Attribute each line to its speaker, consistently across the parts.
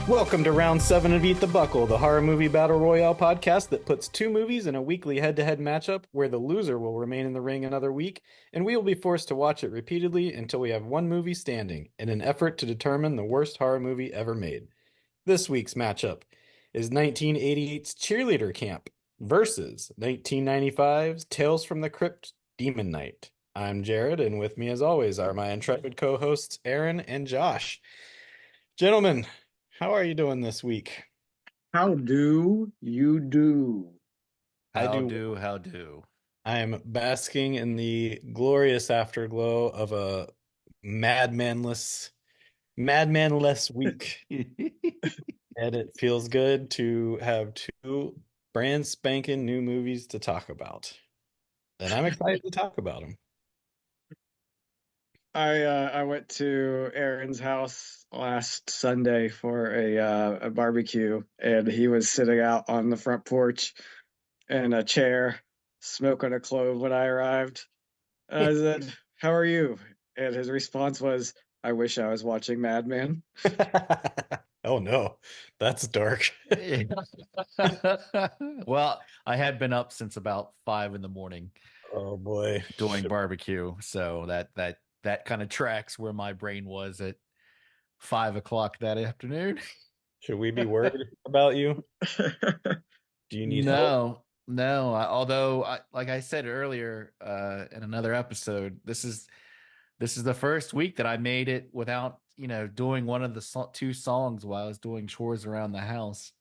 Speaker 1: Welcome to round 7 of Eat the Buckle, the horror movie battle royale podcast that puts two movies in a weekly head-to-head matchup where the loser will remain in the ring another week, and we will be forced to watch it repeatedly until we have one movie standing in an effort to determine the worst horror movie ever made. This week's matchup is 1988's Cheerleader Camp versus 1995's Tales from the Crypt Demon Knight. I'm Jared, and with me as always are my intrepid co-hosts Aaron and Josh. Gentlemen, how are you doing this week?
Speaker 2: How do you do?
Speaker 1: I
Speaker 3: How
Speaker 1: do.
Speaker 3: do, how do.
Speaker 1: I am basking in the glorious afterglow of a madmanless week. And it feels good to have two brand spanking new movies to talk about. And I'm excited to talk about them.
Speaker 2: I went to Aaron's house last Sunday for a barbecue, and he was sitting out on the front porch in a chair, smoking a clove when I arrived. And I said, "How are you?" And his response was, "I wish I was watching Mad Men."
Speaker 1: Oh no, that's dark.
Speaker 3: Well, I had been up since about 5 in the morning
Speaker 1: Oh boy.
Speaker 3: doing barbecue, so that kind of tracks where my brain was at 5 o'clock that afternoon.
Speaker 1: Should we be worried about you? Do you need help?
Speaker 3: No. Like I said earlier in another episode, this is the first week that I made it without doing one of the two songs while I was doing chores around the house.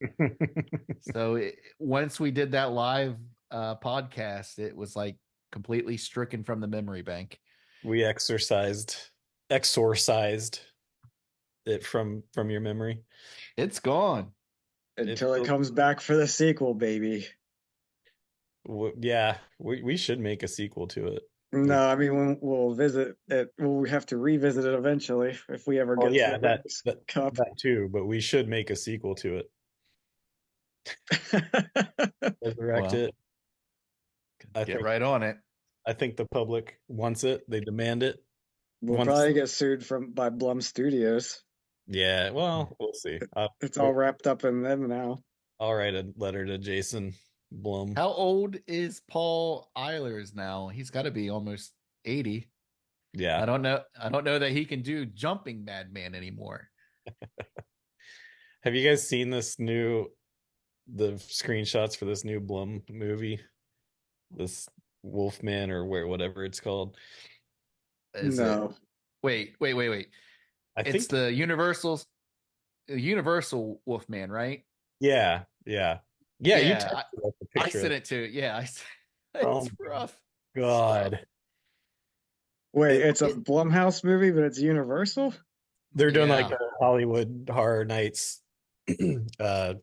Speaker 3: So once we did that live podcast, it was like completely stricken from the memory bank.
Speaker 1: We exorcised it from your memory.
Speaker 3: It's gone
Speaker 2: Until it comes back for the sequel, baby.
Speaker 1: Yeah, we should make a sequel to it.
Speaker 2: No, I mean we'll visit it. We have to revisit it eventually if we ever get to the cup.
Speaker 1: That too, but we should make a sequel to it. Resurrect it.
Speaker 3: Get right on it.
Speaker 1: I think the public wants it. They demand it.
Speaker 2: We'll probably get sued by Blum Studios.
Speaker 1: Yeah, well, we'll see.
Speaker 2: It's all wrapped up in them now.
Speaker 1: I'll write a letter to Jason Blum.
Speaker 3: How old is Paul Eilers now? He's got to be almost 80.
Speaker 1: Yeah.
Speaker 3: I don't know that he can do Jumping Madman anymore.
Speaker 1: Have you guys seen the screenshots for this new Blum movie? This Wolfman or whatever it's called.
Speaker 2: No.
Speaker 3: Wait. It's the Universal Wolfman, right?
Speaker 1: Yeah.
Speaker 3: I sent it to. Yeah, it's rough.
Speaker 1: God.
Speaker 2: Wait, it's a Blumhouse movie, but it's Universal?
Speaker 1: They're doing like a Hollywood Horror Nights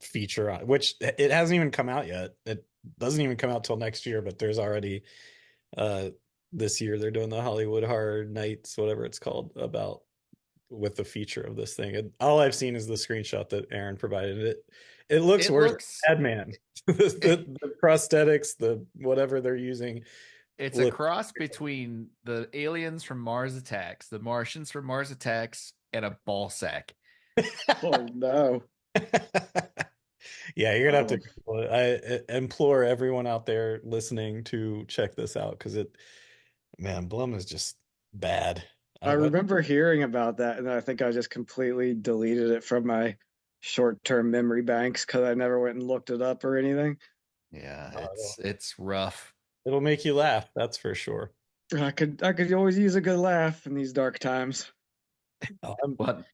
Speaker 1: feature on, which it hasn't even come out yet. It doesn't even come out till next year, but there's already this year they're doing the Hollywood Horror Nights, whatever it's called, with the feature of this thing. And all I've seen is the screenshot that Aaron provided. It looks worse than Madman. the prosthetics, the whatever they're using.
Speaker 3: It's a cross between the aliens from Mars Attacks, the Martians from Mars Attacks, and a ball sack.
Speaker 2: Oh no.
Speaker 1: Yeah, you're gonna have to. I implore everyone out there listening to check this out because Blum is just bad.
Speaker 2: I remember hearing about that, and I think I just completely deleted it from my short-term memory banks because I never went and looked it up or anything.
Speaker 3: Yeah, it's rough.
Speaker 1: It'll make you laugh, that's for sure.
Speaker 2: I could always use a good laugh in these dark times.
Speaker 3: What?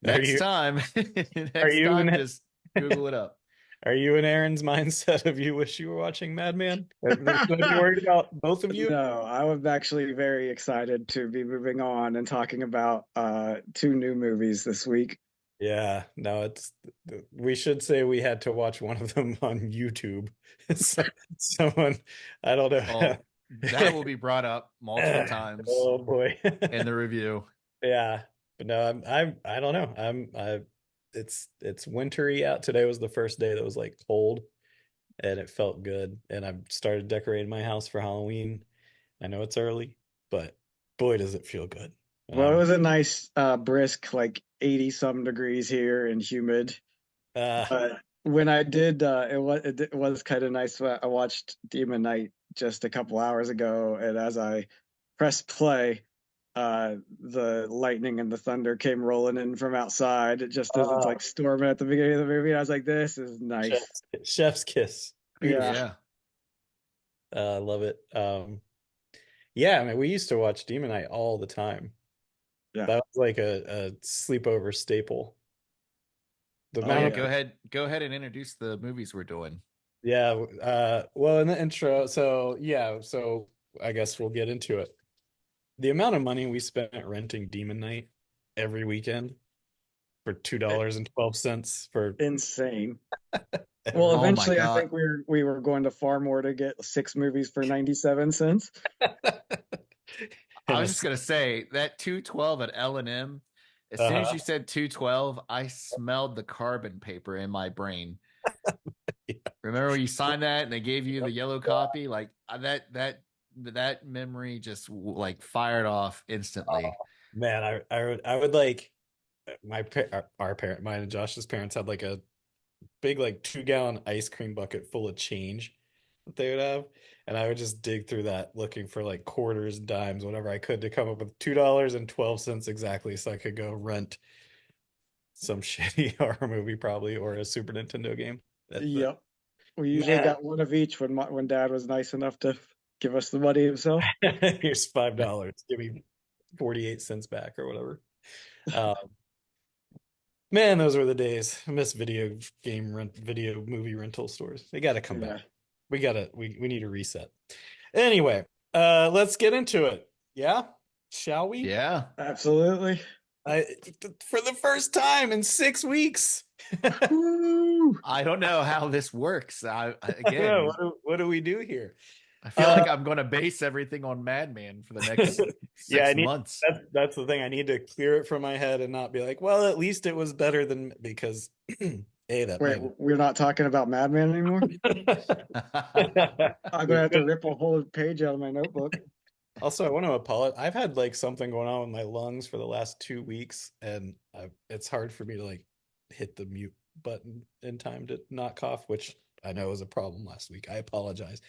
Speaker 3: Next time, just Google it up.
Speaker 1: Are you in Aaron's mindset of you wish you were watching Mad Men? Are you worried about both of you?
Speaker 2: No, I was actually very excited to be moving on and talking about two new movies this week.
Speaker 1: Yeah, no, we should say we had to watch one of them on YouTube. Someone, I don't know.
Speaker 3: Oh, that will be brought up multiple times.
Speaker 1: Oh boy,
Speaker 3: in the review.
Speaker 1: Yeah, but no, I don't know. It's wintry out. Today was the first day that was like cold, and it felt good. And I've started decorating my house for Halloween. I know it's early, but boy, does it feel good.
Speaker 2: Well, it was a nice, brisk, like 80 some degrees here and humid.
Speaker 1: Uh,
Speaker 2: But when I did, it was kind of nice. I watched Demon Knight just a couple hours ago, and as I pressed play, the lightning and the thunder came rolling in from outside, just as it's
Speaker 1: uh,
Speaker 2: like storming at the beginning of the movie. I was like, "This is nice."
Speaker 1: chef's kiss. Beautiful.
Speaker 2: Yeah,
Speaker 3: Yeah.
Speaker 1: I love it. Yeah, I mean, we used to watch Demon Knight all the time.
Speaker 2: yeah.
Speaker 1: That was like a sleepover staple. The
Speaker 2: Oh
Speaker 3: Oh
Speaker 1: amount
Speaker 3: yeah,
Speaker 1: of
Speaker 2: yeah.
Speaker 3: go ahead and introduce the movies we're doing.
Speaker 1: yeah, well, in the intro, so yeah, so I guess we'll get into it. The amount of money we spent renting Demon Knight every weekend for $2.12 for
Speaker 2: Insane. Well,
Speaker 1: every
Speaker 3: Oh my
Speaker 2: eventually, I
Speaker 3: God.
Speaker 2: think we were going to far more to get 6 movies for 97 cents.
Speaker 3: I
Speaker 1: and
Speaker 3: was just gonna say that 212 at L&M, as soon as
Speaker 1: uh
Speaker 3: you said 212, I smelled the carbon paper in my brain. Remember when you signed that and they gave you the yellow copy? Like that memory just like fired off instantly.
Speaker 1: man, I would like our parent, mine and Josh's parents had like a big like 2 gallon ice cream bucket full of change that they would have. And I would just dig through that looking for like quarters, dimes, whatever I could to come up with $2.12 exactly so I could go rent some shitty horror movie probably or a Super Nintendo game.
Speaker 2: Yep. We usually
Speaker 1: Man,
Speaker 2: got one of each when Dad was nice enough to give us the money himself.
Speaker 1: here's $5. Give me 48 cents back or whatever. Um, man, those were the days. I miss video movie rental stores. They gotta come back.
Speaker 2: Yeah,
Speaker 1: We need a reset. Anyway, let's get into it. Yeah? Shall we?
Speaker 3: Yeah.
Speaker 2: absolutely.
Speaker 1: I for the first time in 6 weeks.
Speaker 2: Woo!
Speaker 3: I don't know how this works.
Speaker 1: Yeah,
Speaker 3: Again,
Speaker 1: what do we do here?
Speaker 3: I feel
Speaker 1: Uh,
Speaker 3: like I'm going to base everything on Madman for the next
Speaker 1: yeah, I
Speaker 3: six
Speaker 1: need
Speaker 3: months.
Speaker 1: that's the thing. I need to clear it from my head and not be like, well, at least it was better than because A, that
Speaker 2: Wait,
Speaker 1: might
Speaker 2: we're not talking about Madman anymore? I'm
Speaker 1: we
Speaker 2: gonna have to
Speaker 1: could.
Speaker 2: rip a whole page out of my notebook.
Speaker 1: Also, I want to apologize. I've had like something going on with my lungs for the last 2 weeks, and it's hard for me to like hit the mute button in time to not cough, which I know was a problem last week. I apologize,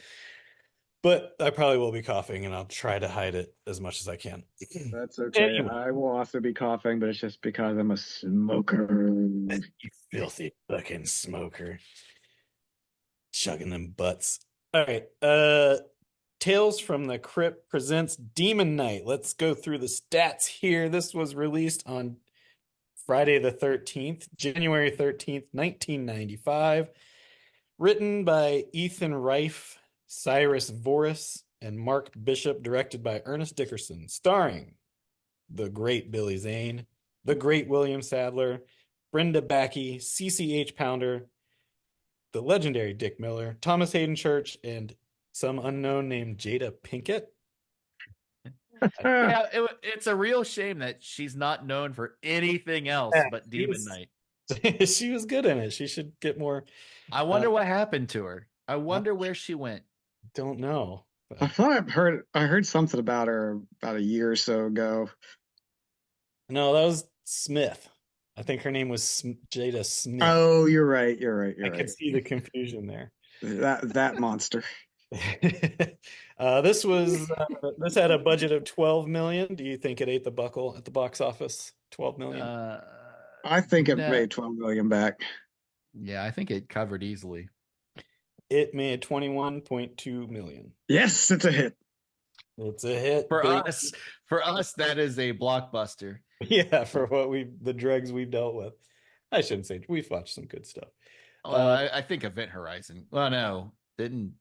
Speaker 1: but I probably will be coughing, and I'll try to hide it as much as I can.
Speaker 2: That's okay.
Speaker 1: Anyway,
Speaker 2: I will also be coughing, but it's just because I'm a smoker.
Speaker 1: you filthy fucking smoker, chugging them butts. All right, Tales from the Crypt presents Demon Knight. Let's go through the stats here. This was released on Friday the 13th, January 13th, 1995. Written by Ethan Reif, Cyrus Voris, and Mark Bishop, directed by Ernest Dickerson, starring the great Billy Zane, the great William Sadler, Brenda Backey, CCH Pounder, the legendary Dick Miller, Thomas Hayden Church, and some unknown named Jada Pinkett.
Speaker 3: Yeah, it's a real shame that she's not known for anything else
Speaker 1: Yeah,
Speaker 3: but
Speaker 1: she
Speaker 3: Demon
Speaker 1: was
Speaker 3: Knight.
Speaker 1: she was good in it. She should get more.
Speaker 3: I
Speaker 1: Uh,
Speaker 3: wonder what happened to her. I
Speaker 1: I
Speaker 3: wonder where she went.
Speaker 1: don't know.
Speaker 2: I thought I heard something about her about a year or so ago.
Speaker 1: No, that was Smith. I think her name was Jada Smith.
Speaker 2: Oh, you're right. You're right.
Speaker 1: I
Speaker 2: You're
Speaker 1: could
Speaker 2: right.
Speaker 1: see the confusion there.
Speaker 2: That monster.
Speaker 1: This had a budget of 12 million. Do you think it ate the buckle at the box office? 12 million.
Speaker 3: Uh,
Speaker 2: I think it
Speaker 3: no,
Speaker 2: made 12 million back.
Speaker 3: yeah, I think it covered easily.
Speaker 1: It made 21.2 million.
Speaker 2: Yes, it's a hit.
Speaker 1: It's a hit,
Speaker 3: For
Speaker 1: baby.
Speaker 3: us, for us, that is a blockbuster.
Speaker 1: Yeah, for the drugs we've dealt with. I shouldn't say we've watched some good stuff.
Speaker 3: Well, I think Event Horizon. Well, no, didn't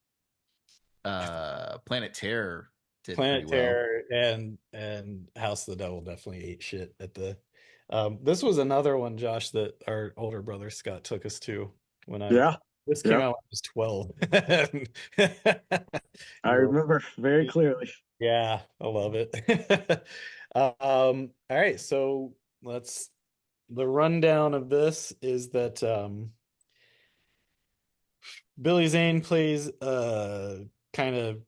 Speaker 3: Planet Terror did pretty
Speaker 1: Planet
Speaker 3: well.
Speaker 1: Terror and House of the Devil definitely ate shit at the this was another one, Josh, that our older brother Scott took us to when
Speaker 2: Yeah.
Speaker 1: this came
Speaker 2: Yeah.
Speaker 1: out when I was 12.
Speaker 2: I remember very clearly.
Speaker 1: Yeah, I love it. All right, so the rundown of this is that Billy Zane plays kind of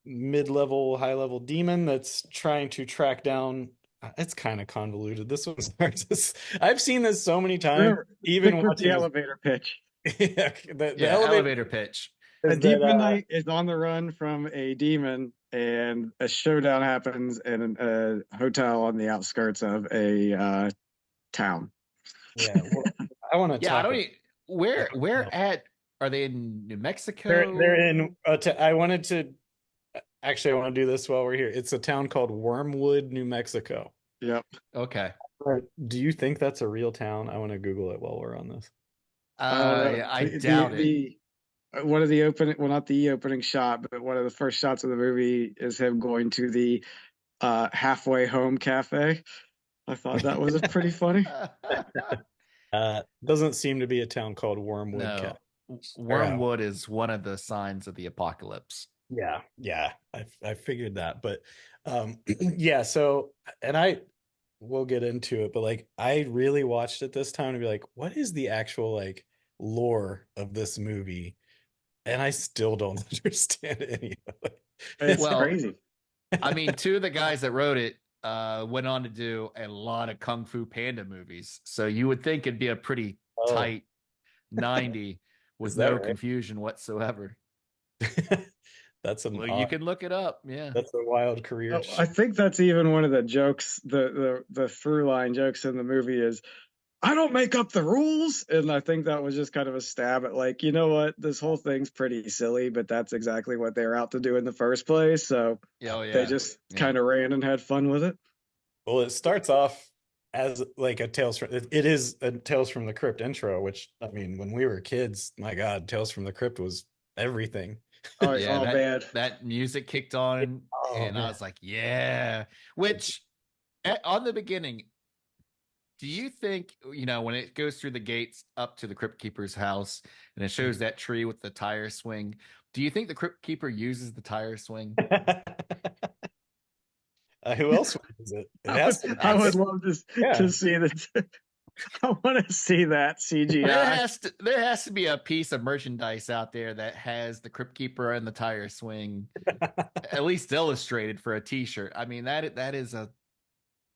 Speaker 1: mid-level, high-level demon that's trying to track down. It's kind of convoluted. This one's hard to. I've seen this so many times,
Speaker 2: Remember,
Speaker 1: even
Speaker 2: stick with the
Speaker 1: watching this.
Speaker 2: elevator pitch.
Speaker 1: Yeah, the
Speaker 3: Yeah,
Speaker 1: elevator
Speaker 3: elevator pitch.
Speaker 2: A
Speaker 1: is that
Speaker 2: demon knight is on the run from a demon, and a showdown happens in a hotel on the outskirts of a town.
Speaker 1: yeah. Well, I want to
Speaker 3: Yeah, I
Speaker 1: talk
Speaker 3: don't
Speaker 1: about.
Speaker 3: even where at are they in New
Speaker 1: They're
Speaker 3: Mexico?
Speaker 1: in. I wanted to actually. I want to do this while we're here. It's a town called Wormwood, New Mexico.
Speaker 2: Yep.
Speaker 3: Okay.
Speaker 1: Do you think that's a real town? I want to Google it while we're on this.
Speaker 3: I doubt it.
Speaker 2: The one of the opening, well, not the opening shot, but one of the first shots of the movie is him going to the halfway home cafe. I thought that was pretty funny.
Speaker 1: Doesn't seem to be a town called Wormwood.
Speaker 3: No.
Speaker 1: Or,
Speaker 3: Wormwood is one of the signs of the apocalypse.
Speaker 1: yeah, I figured that, but yeah. So, and I will get into it, but like, I really watched it this time to be like, what is the actual like lore of this movie? And I still don't understand any of it.
Speaker 2: It's
Speaker 3: Well,
Speaker 2: crazy.
Speaker 3: I mean, two of the guys that wrote it went on to do a lot of Kung Fu Panda movies. So you would think it'd be a pretty
Speaker 1: Oh,
Speaker 3: tight 90
Speaker 1: is
Speaker 3: with
Speaker 1: that
Speaker 3: no
Speaker 1: right?
Speaker 3: confusion whatsoever.
Speaker 1: That's an
Speaker 3: Well, you
Speaker 1: odd,
Speaker 3: can look it up. Yeah.
Speaker 1: that's a wild career.
Speaker 2: Oh, I think that's even one of the jokes. The through line jokes in the movie is, I don't make up the rules. And I think that was just kind of a stab at, like, you know what, this whole thing's pretty silly, but that's exactly what they were out to do in the first place. So
Speaker 3: Oh
Speaker 2: they
Speaker 3: yeah.
Speaker 2: just
Speaker 3: Yeah.
Speaker 2: kind of ran and had fun with it.
Speaker 1: Well, it starts off as like a Tales from it is a Tales from the Crypt intro, which I mean, when we were kids, my God, Tales from the Crypt was everything.
Speaker 2: Oh,
Speaker 3: Yeah,
Speaker 2: oh
Speaker 3: that
Speaker 2: man.
Speaker 3: that music kicked on
Speaker 1: Oh
Speaker 3: and I
Speaker 1: man.
Speaker 3: was like, yeah. Which on the beginning, do you think, when it goes through the gates up to the Crypt Keeper's house and it shows that tree with the tire swing, do you think the Crypt Keeper uses the tire swing?
Speaker 1: Who else was it? It
Speaker 2: I
Speaker 1: has
Speaker 2: would,
Speaker 1: to be,
Speaker 2: I would
Speaker 1: right?
Speaker 2: love
Speaker 1: Yeah.
Speaker 2: to see that. I want to see that CGI.
Speaker 3: There has to be a piece of merchandise out there that has the Crypt Keeper and the tire swing at least illustrated for a t-shirt. I mean, that is a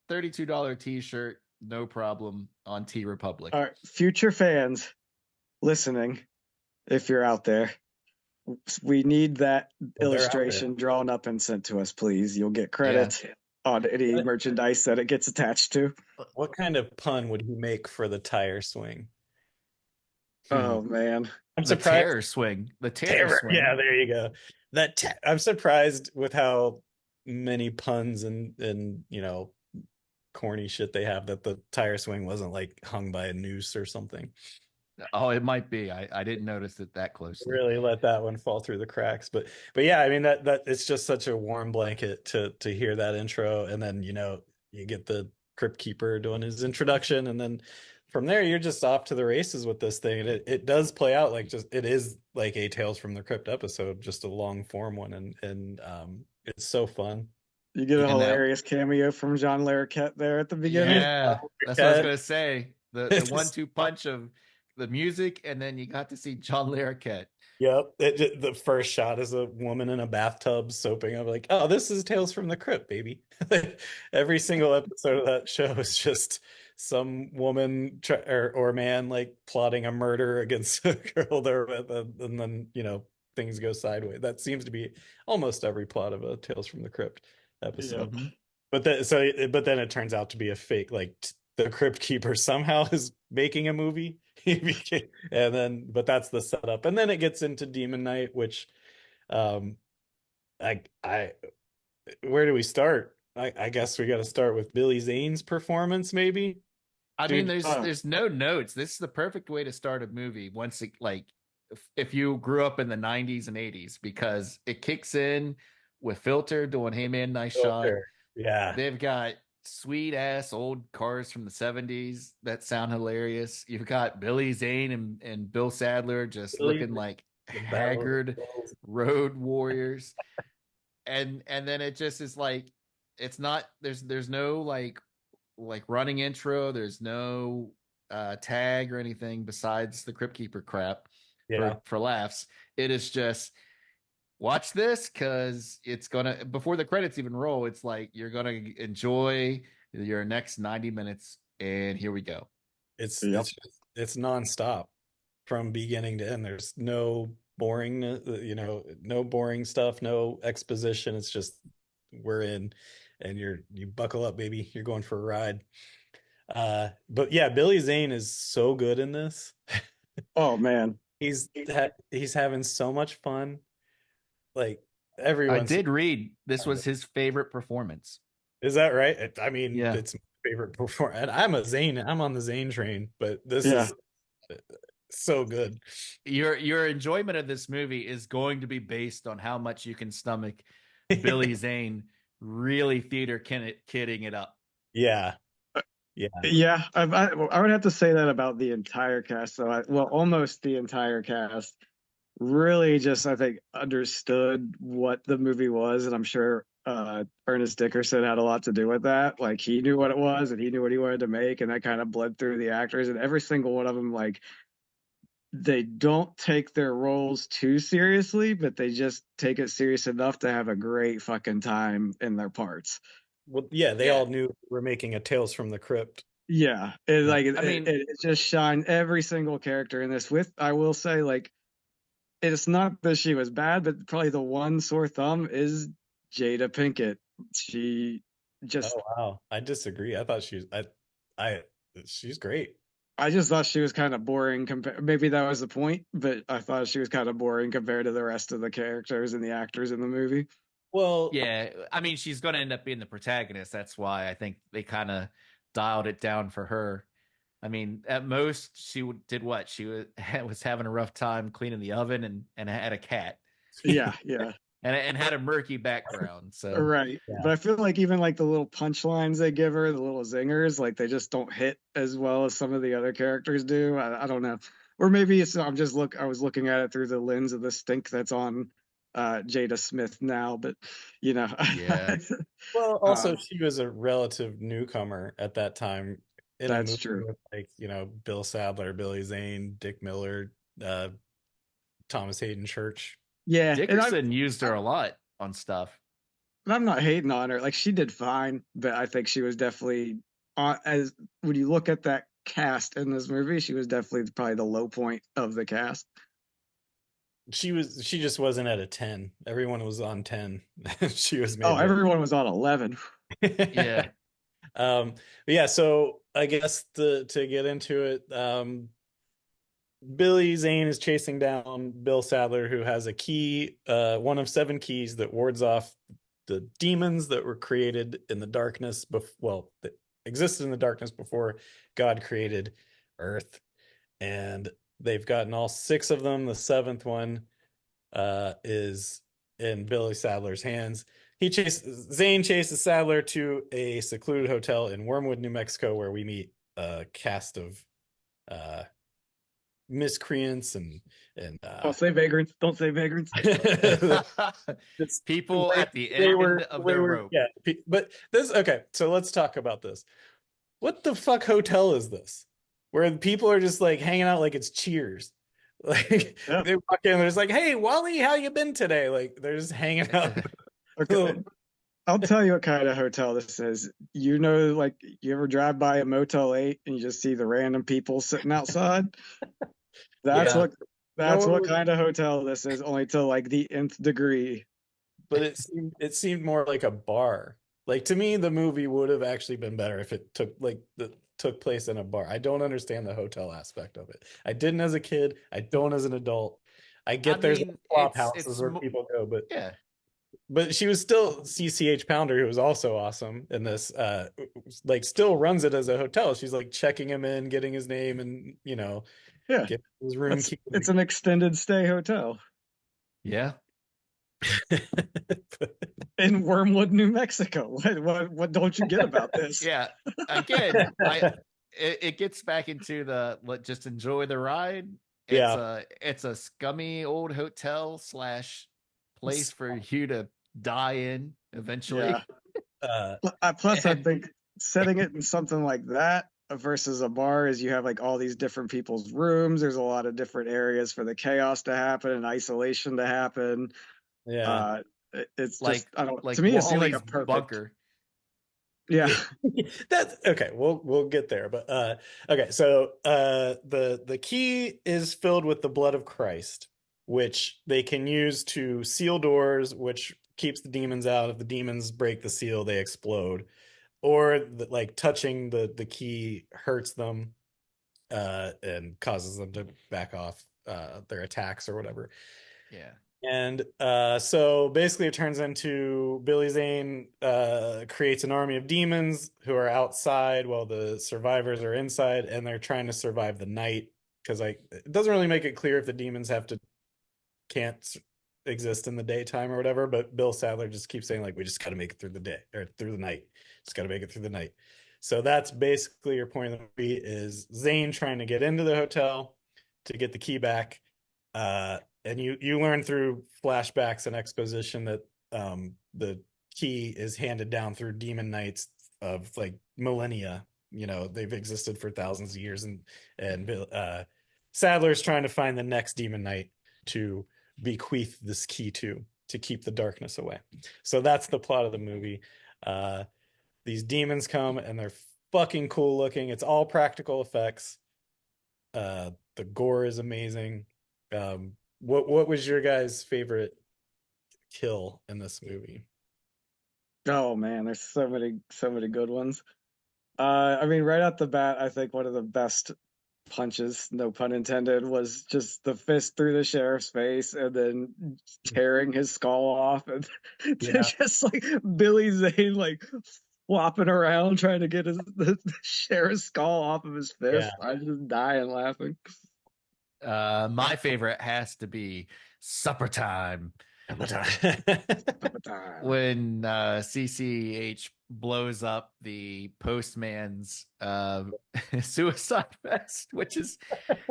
Speaker 3: $32 t-shirt, no problem on T Republic.
Speaker 2: All right, future fans listening, if you're out there, we need that
Speaker 1: Well, they're out there.
Speaker 2: illustration drawn up and sent to us, please. You'll get
Speaker 3: Yeah.
Speaker 2: credit on any merchandise that it gets attached to.
Speaker 1: What kind of pun would he make for the tire swing?
Speaker 2: Oh man.
Speaker 1: I'm
Speaker 3: The
Speaker 1: surprised.
Speaker 3: terror swing. The terror
Speaker 1: Terror.
Speaker 3: swing.
Speaker 1: Yeah, there you go. I'm surprised with how many puns and corny shit they have that the tire swing wasn't like hung by a noose or something.
Speaker 3: Oh, it might be. I didn't notice it that closely.
Speaker 1: Really let that one fall through the cracks. But yeah, I mean that it's just such a warm blanket to hear that intro, and then you get the Crypt Keeper doing his introduction, and then from there you're just off to the races with this thing. And it does play out like just it is like a Tales from the Crypt episode, just a long form one, and it's so fun.
Speaker 2: You get a
Speaker 3: And that,
Speaker 2: hilarious cameo from John Larroquette there at the beginning.
Speaker 3: yeah, that's what I was gonna say. The one-two punch of the music, and then you got to see John Larroquette.
Speaker 1: Yep. The first shot is a woman in a bathtub soaping up, like, oh, this is Tales from the Crypt, baby. Every single episode of that show is just some woman or man like plotting a murder against a girl they're with, and then things go sideways. That seems to be almost every plot of a Tales from the Crypt episode.
Speaker 3: Mhm.
Speaker 1: But then it turns out to be a fake, like the Crypt Keeper somehow is making a movie. But that's the setup. And then it gets into Demon Knight, which um I where do we start? I guess we got to start with Billy Zane's performance, maybe.
Speaker 3: I mean,
Speaker 1: Dude,
Speaker 3: there's no notes. This is the perfect way to start a movie once it if you grew up in the 90s and 80s because it kicks in with Filter doing Hey Man, Nice Shot.
Speaker 1: Filter. Yeah.
Speaker 3: They've got sweet ass old cars from the 70s that sound hilarious. You've got Billy Zane and Bill Sadler just
Speaker 1: Billy
Speaker 3: looking like
Speaker 1: the Battle of the
Speaker 3: haggard
Speaker 1: Bulls.
Speaker 3: road warriors. And then it just is like it's not there's no like running intro, there's no tag or anything besides the Crypt Keeper crap
Speaker 1: Yeah.
Speaker 3: for laughs. It is just watch this because it's gonna before the credits even roll. It's like you're gonna enjoy your next 90 minutes, and here we go.
Speaker 2: Yep.
Speaker 1: It's nonstop from beginning to end. There's no boring, no boring stuff, no exposition. It's just we're in, and you buckle up, baby. You're going for a ride. But yeah, Billy Zane is so good in this.
Speaker 2: Oh man.
Speaker 1: He's having so much fun. Like
Speaker 3: I
Speaker 1: everyone's
Speaker 3: did read this was his favorite performance.
Speaker 1: Is that right? I mean,
Speaker 3: Yeah.
Speaker 1: it's my favorite performance. And I'm on the Zane train, but this
Speaker 2: Yeah.
Speaker 1: is so good.
Speaker 3: Your enjoyment of this movie is going to be based on how much you can stomach Billy Zane really theater kidding it up.
Speaker 1: Yeah. Yeah.
Speaker 2: Yeah, I would have to say that about the entire cast. So, almost the entire cast really just, I think, understood what the movie was, and I'm sure Ernest Dickerson had a lot to do with that. Like, he knew what it was, and he knew what he wanted to make, and that kind of bled through the actors. And every single one of them, like, they don't take their roles too seriously, but they just take it serious enough to have a great fucking time in their parts.
Speaker 1: Well, yeah, they
Speaker 3: Yeah.
Speaker 1: all knew we're making a Tales from the Crypt.
Speaker 2: Yeah,
Speaker 1: Yeah.
Speaker 3: I mean,
Speaker 2: it just shined every single character in this. With, I will say, like, it's not that she was bad, but probably the one sore thumb is Jada Pinkett. She just,
Speaker 1: Oh wow. I disagree. I thought I she's great.
Speaker 2: I just thought she was kind of boring. Maybe that was the point, but I thought she was kind of boring compared to the rest of the characters and the actors in the movie.
Speaker 1: Well,
Speaker 3: yeah, I mean, she's going to end up being the protagonist. That's why I think they kind of dialed it down for her. I mean, at most, did what? She was having a rough time cleaning the oven and had a cat.
Speaker 2: Yeah, yeah.
Speaker 3: And had a murky background. So
Speaker 2: Right.
Speaker 1: yeah.
Speaker 2: But I feel like even like the little punchlines they give her, the little zingers, like they just don't hit as well as some of the other characters do. I don't know. Or maybe it's, I was looking at it through the lens of the stink that's on Jada Smith now, but you know.
Speaker 3: yeah,
Speaker 1: Well, also
Speaker 2: um,
Speaker 1: she was a relative newcomer at that time in a
Speaker 2: that's
Speaker 1: movie
Speaker 2: true.
Speaker 1: with, like, Bill Sadler, Billy Zane, Dick Miller, uh, Thomas Hayden Church.
Speaker 2: Yeah,
Speaker 3: Dickerson used her a lot on stuff.
Speaker 2: I'm not hating on her. Like, she did fine, but I think she was definitely as when you look at that cast in this movie, she was definitely probably the low point of the cast.
Speaker 1: She just wasn't at a 10. Everyone was on 10. She was
Speaker 2: Oh,
Speaker 1: maybe
Speaker 2: everyone was on 11.
Speaker 3: Yeah.
Speaker 1: But yeah, so I guess to get into it, Billy Zane is chasing down Bill Sadler, who has a key, one of 7 keys that wards off the demons that were created in the darkness, that existed in the darkness before God created Earth. And they've gotten all 6 of them. The 7th one is in Billy Sadler's hands. Zane chases Sadler to a secluded hotel in Wormwood, New Mexico, where we meet a cast of miscreants and
Speaker 2: Don't say vagrants. Don't say vagrants.
Speaker 3: People at the end of their rope.
Speaker 1: Yeah, but this okay. So let's talk about this. What the fuck hotel is this? Where people are just like hanging out like it's Cheers. Like
Speaker 2: Yeah.
Speaker 1: they walk in, they're just like, "Hey, Wally, how you been today?" Like they're just hanging out.
Speaker 2: Okay. I'll tell you what kind of hotel this is. You know, like, you ever drive by a Motel 8 and you just see the random people sitting outside? That's
Speaker 1: Yeah.
Speaker 2: what that's
Speaker 1: No,
Speaker 2: what kind of hotel this is, only to like the nth degree.
Speaker 1: but it seemed more like a bar. Like to me, the movie would have actually been better if it took place in a bar. I don't understand the hotel aspect of it. I didn't as a kid. I don't as an adult. I get there's
Speaker 3: mean,
Speaker 1: flop houses where people go,
Speaker 3: yeah.
Speaker 1: but she was still CCH Pounder, who was also awesome in this. Like still runs it as a hotel. She's like checking him in, getting his name, and
Speaker 2: Yeah.
Speaker 1: get his room key.
Speaker 2: It's an extended stay hotel
Speaker 3: Yeah.
Speaker 2: in Wormwood, New Mexico. What don't you get about this?
Speaker 3: Yeah. Again, it gets back into the just enjoy the ride. It's a scummy old hotel / place for you to die in eventually.
Speaker 2: Yeah. Plus, I think setting it in something like that versus a bar is you have like all these different people's rooms. There's a lot of different areas for the chaos to happen and isolation to happen.
Speaker 1: Yeah.
Speaker 2: It's just
Speaker 3: like
Speaker 2: I don't. To
Speaker 3: like
Speaker 2: me, it seemed like a
Speaker 3: Wally's
Speaker 2: perfect.
Speaker 3: bunker.
Speaker 2: Yeah.
Speaker 1: That's okay. We'll get there. But okay, so the key is filled with the blood of Christ, which they can use to seal doors, which keeps the demons out. If the demons break the seal, they explode. Or like touching the key hurts them and causes them to back off their attacks or whatever.
Speaker 3: Yeah.
Speaker 1: And so basically, it turns into Billy Zane creates an army of demons who are outside while the survivors are inside, and they're trying to survive the night because like it doesn't really make it clear if the demons can't exist in the daytime or whatever. But Bill Sadler just keeps saying like we just got to make it through the day or through the night. Just got to make it through the night. So that's basically your point of the movie is Zane trying to get into the hotel to get the key back. And you learn through flashbacks and exposition that the key is handed down through demon knights of like millennia. You know, they've existed for thousands of years, and Sadler's trying to find the next demon knight to bequeath this key to keep the darkness away. So that's the plot of the movie. These demons come and they're fucking cool looking. It's all practical effects. The gore is amazing. What was your guys' favorite kill in this movie?
Speaker 2: Oh man, there's so many good ones. I mean, right off the bat, I think one of the best punches, no pun intended, was just the fist through the sheriff's face and then tearing his skull off, and
Speaker 1: Yeah,
Speaker 2: just like Billy Zane like flopping around trying to get the sheriff's skull off of his
Speaker 1: yeah.
Speaker 2: fist. I just dying laughing.
Speaker 3: My favorite has to be supper time. When CCH blows up the postman's suicide vest, which is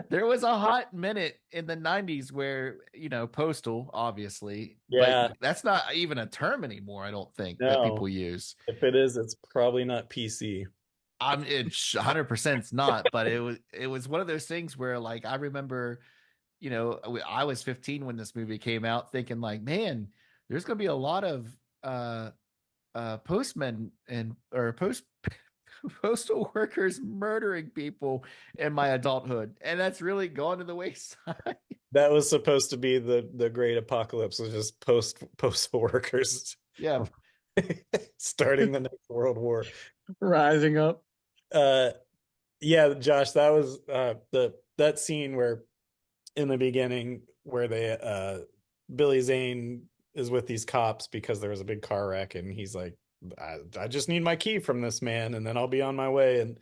Speaker 3: there was a hot minute in the 90s where, postal, obviously, but
Speaker 1: Yeah,
Speaker 3: that's not even a term anymore, I don't think, that
Speaker 1: no.
Speaker 3: people use.
Speaker 1: If it is, it's probably not PC.
Speaker 3: It's 100% it's not, but it was one of those things where, like, I remember, I was 15 when this movie came out, thinking like, man, there's gonna be a lot of uh postmen or postal workers murdering people in my adulthood, and that's really gone to the wayside.
Speaker 1: That was supposed to be the great apocalypse, was just postal workers
Speaker 3: Yeah.
Speaker 1: starting the next world war.
Speaker 2: Rising up.
Speaker 1: Uh, yeah, Josh, that was that scene where in the beginning where they Billy Zane is with these cops because there was a big car wreck and he's like, I just need my key from this man and then I'll be on my way. And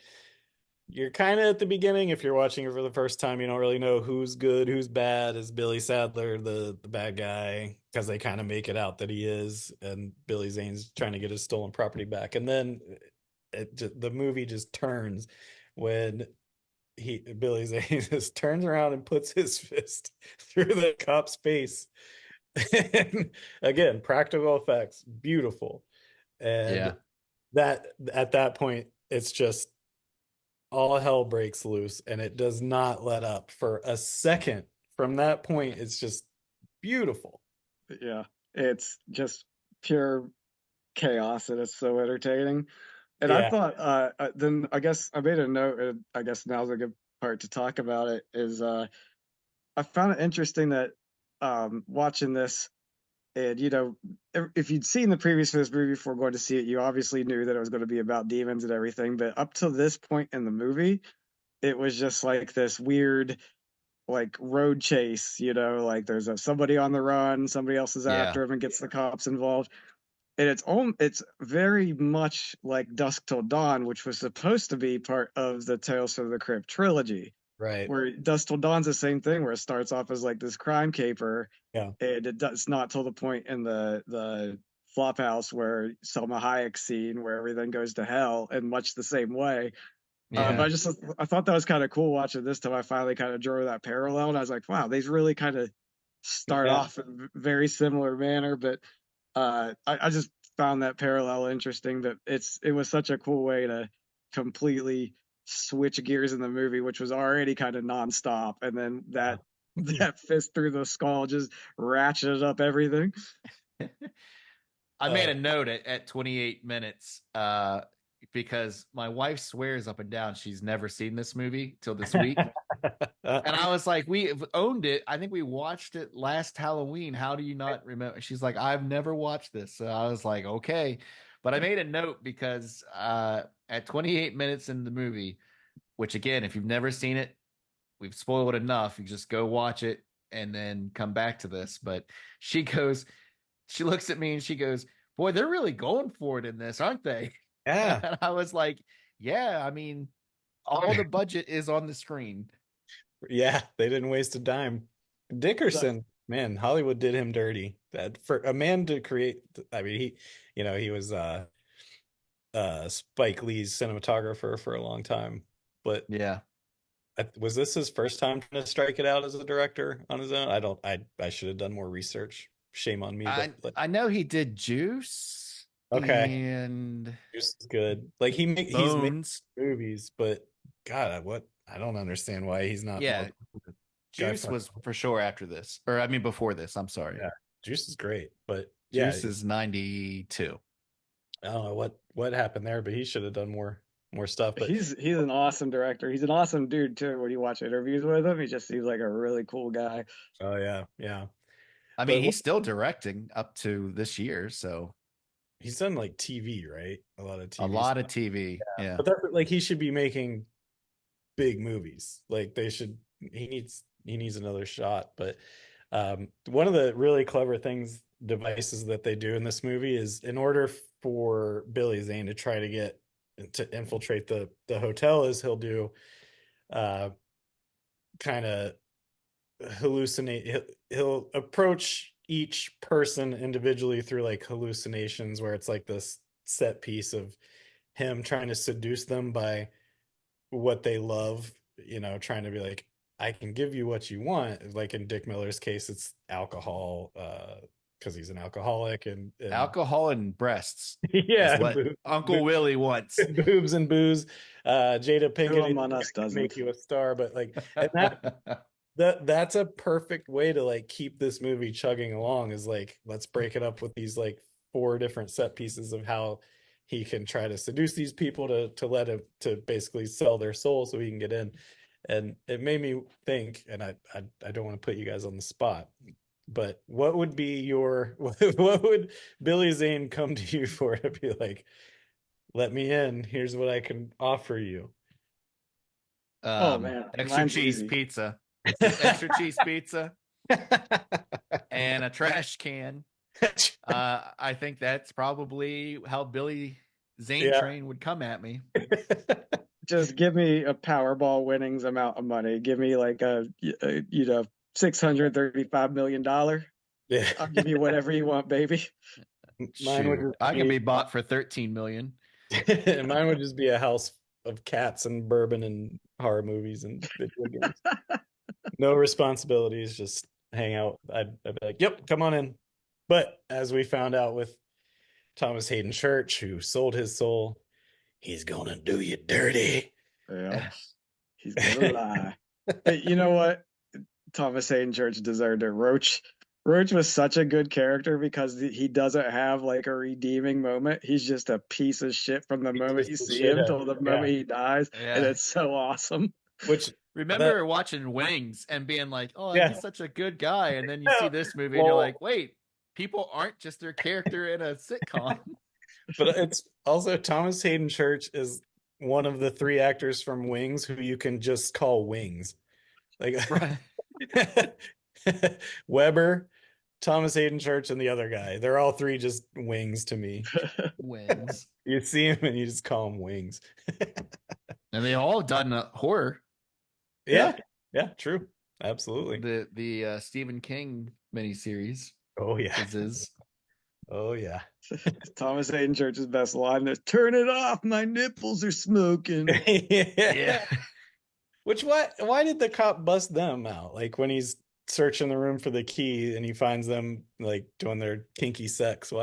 Speaker 1: you're kind of at the beginning, if you're watching it for the first time, you don't really know who's good, who's bad. Is Billy Sadler the bad guy? Because they kind of make it out that he is, and Billy Zane's trying to get his stolen property back. And then the movie just turns when Billy Zane just turns around and puts his fist through the cop's face. And again, practical effects, beautiful. And
Speaker 3: Yeah.
Speaker 1: that at that point, it's just all hell breaks loose and it does not let up for a second. From that point, it's just beautiful.
Speaker 2: Yeah, it's just pure chaos and it's so entertaining. And I
Speaker 1: Yeah.
Speaker 2: thought, then I guess I made a note, and I guess now's a good part to talk about it, is I found it interesting that watching this, and if you'd seen the previous for this movie before going to see it, you obviously knew that it was going to be about demons and everything. But up to this point in the movie, it was just like this weird, like road chase, like there's somebody on the run, somebody else is
Speaker 3: Yeah.
Speaker 2: after him and gets the cops involved. And it's very much like Dusk Till Dawn, which was supposed to be part of the Tales from the Crypt trilogy,
Speaker 1: Right.
Speaker 2: where Dusk Till Dawn's the same thing, where it starts off as like this crime caper,
Speaker 1: Yeah.
Speaker 2: and it's not till the point in the Flophouse where Selma Hayek scene where everything goes to hell in much the same way. But
Speaker 3: Yeah.
Speaker 2: I thought that was kind of cool watching this time. I finally kind of drew that parallel, and I was like, wow, these really kind of start
Speaker 1: Yeah.
Speaker 2: off in a very similar manner. But I just found that parallel interesting. That it was such a cool way to completely switch gears in the movie, which was already kind of nonstop, and then that that fist through the skull just ratcheted up everything.
Speaker 3: I made a note at 28 minutes because my wife swears up and down she's never seen this movie till this week. And I was like, we owned it. I think we watched it last Halloween. How do you not remember? She's like, I've never watched this. So I was like, okay. But I made a note because at 28 minutes in the movie, which again, if you've never seen it, we've spoiled enough. You just go watch it and then come back to this. But she looks at me and she goes, boy, they're really going for it in this, aren't they?
Speaker 1: Yeah.
Speaker 3: And I was like, yeah, I mean, all the budget is on the screen.
Speaker 1: Yeah, they didn't waste a dime. Dickerson, man, Hollywood did him dirty. That for a man to create, I mean, he was Spike Lee's cinematographer for a long time. But
Speaker 3: yeah,
Speaker 1: was this his first time trying to strike it out as a director on his own? I should have done more research. Shame on me.
Speaker 3: I know he did Juice.
Speaker 1: Okay,
Speaker 3: and
Speaker 1: Juice is good. Like he's made movies, but God, I don't understand why he's not.
Speaker 3: Yeah, Juice was for sure after this, or I mean before this. I'm sorry.
Speaker 1: Yeah, Juice is great, but
Speaker 3: Juice is 92.
Speaker 1: I don't know what happened there, but he should have done more stuff. But
Speaker 2: he's an awesome director. He's an awesome dude too. When you watch interviews with him, he just seems like a really cool guy.
Speaker 1: Oh yeah.
Speaker 3: I mean, he's still directing up to this year, so
Speaker 1: he's done like TV, right? A lot of
Speaker 3: TV. Yeah.
Speaker 1: But that's like he should be making big movies. Like he needs another shot. But one of the really clever devices that they do in this movie is in order for Billy Zane to try to get to infiltrate the hotel is he'll do kind of hallucinate. He'll approach each person individually through like hallucinations where it's like this set piece of him trying to seduce them by what they love, trying to be like, I can give you what you want. Like in Dick Miller's case, it's alcohol, because he's an alcoholic and
Speaker 3: alcohol and breasts.
Speaker 1: Yeah,
Speaker 3: what Uncle Willie wants.
Speaker 1: Boobs and booze. Jada Pinkett
Speaker 2: among us doesn't
Speaker 1: make you a star, but like that's a perfect way to like keep this movie chugging along. Is like, let's break it up with these like 4 different set pieces of how he can try to seduce these people to let him to basically sell their soul so he can get in. And it made me think, and I don't want to put you guys on the spot, but what would Billy Zane come to you for to be like, let me in, here's what I can offer you?
Speaker 2: Oh man,
Speaker 3: extra cheese pizza. Extra cheese pizza and a trash can. I think that's probably how Billy Zane Train would come at me.
Speaker 2: Just give me a Powerball winnings amount of money. Give me like a $635 million.
Speaker 1: Yeah,
Speaker 2: I'll give you whatever you want, baby.
Speaker 3: I can be bought for $13 million.
Speaker 1: Mine would just be a house of cats and bourbon and horror movies and video games. No responsibilities, just hang out. I'd be like, yep, come on in. But as we found out with Thomas Hayden Church, who sold his soul, he's gonna do you dirty.
Speaker 2: Yeah, he's gonna lie. Hey, you know what? Thomas Hayden Church deserved it. Roach was such a good character because he doesn't have like a redeeming moment. He's just a piece of shit from the moment you see him till the moment he dies, and it's so awesome.
Speaker 1: Which
Speaker 3: remember watching Wings and being like, "Oh, he's such a good guy," and then you see this movie and you're like, "Wait, people aren't just their character in a sitcom."
Speaker 1: But it's also Thomas Hayden Church is one of the 3 actors from Wings who you can just call Wings. Like Weber, Thomas Hayden Church, and the other guy. They're all 3 just Wings to me.
Speaker 3: Wings.
Speaker 1: You see him and you just call them Wings.
Speaker 3: And they all done horror.
Speaker 1: Yeah, true. Absolutely.
Speaker 3: The Stephen King miniseries.
Speaker 1: Oh yeah. Oh yeah.
Speaker 2: Thomas Hayden Church's best line is, "Turn it off, my nipples are smoking."
Speaker 1: Yeah. Why did the cop bust them out? Like when he's searching the room for the key and he finds them like doing their kinky sex.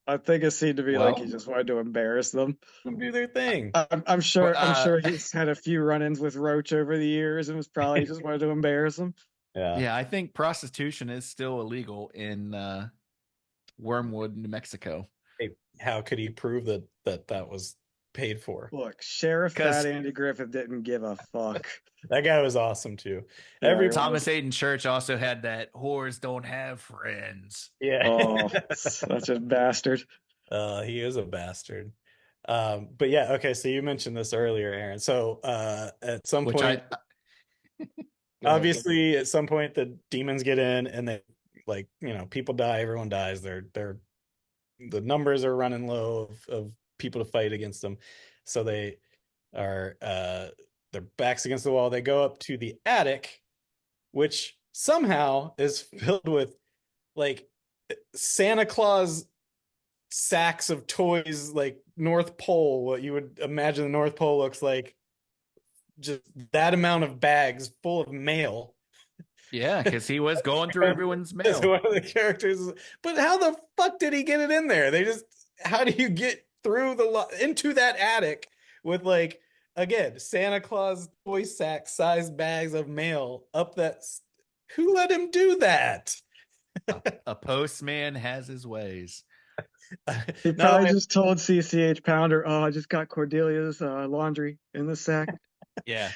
Speaker 2: I think it seemed to be like he just wanted to embarrass them.
Speaker 1: Do their thing.
Speaker 2: I'm sure he's had a few run-ins with Roach over the years and was probably just wanted to embarrass him.
Speaker 3: Yeah, I think prostitution is still illegal in Wormwood, New Mexico.
Speaker 1: Hey, how could he prove that was paid for?
Speaker 2: Look, Sheriff Fat
Speaker 3: Because
Speaker 2: Andy Griffith didn't give a fuck.
Speaker 1: That guy was awesome too.
Speaker 2: Yeah, he
Speaker 3: Thomas
Speaker 2: was.
Speaker 3: Hayden Church also had that whores don't have friends.
Speaker 1: Yeah.
Speaker 2: Oh, such a bastard.
Speaker 1: He is a bastard. But yeah, okay, so you mentioned this earlier, Aaron. So at some
Speaker 3: Which
Speaker 1: point,
Speaker 3: go ahead.
Speaker 1: obviously at some point the demons get in and they like, people die, everyone dies. They're the numbers are running low of people to fight against them. So they are their backs against the wall. They go up to the attic, which somehow is filled with like Santa Claus sacks of toys, like North Pole, what you would imagine the North Pole looks like. Just that amount of bags full of mail.
Speaker 3: Yeah, because he was going through everyone's
Speaker 1: As
Speaker 3: mail.
Speaker 1: one of the characters. But how the fuck did he get it in there? How do you get through into that attic with like, again, Santa Claus toy sack sized bags of mail up that? Who let him do that?
Speaker 3: A postman has his ways.
Speaker 2: He
Speaker 1: No,
Speaker 2: probably just told CCH Pounder, "Oh, I just got Cordelia's laundry in the sack."
Speaker 3: Yeah.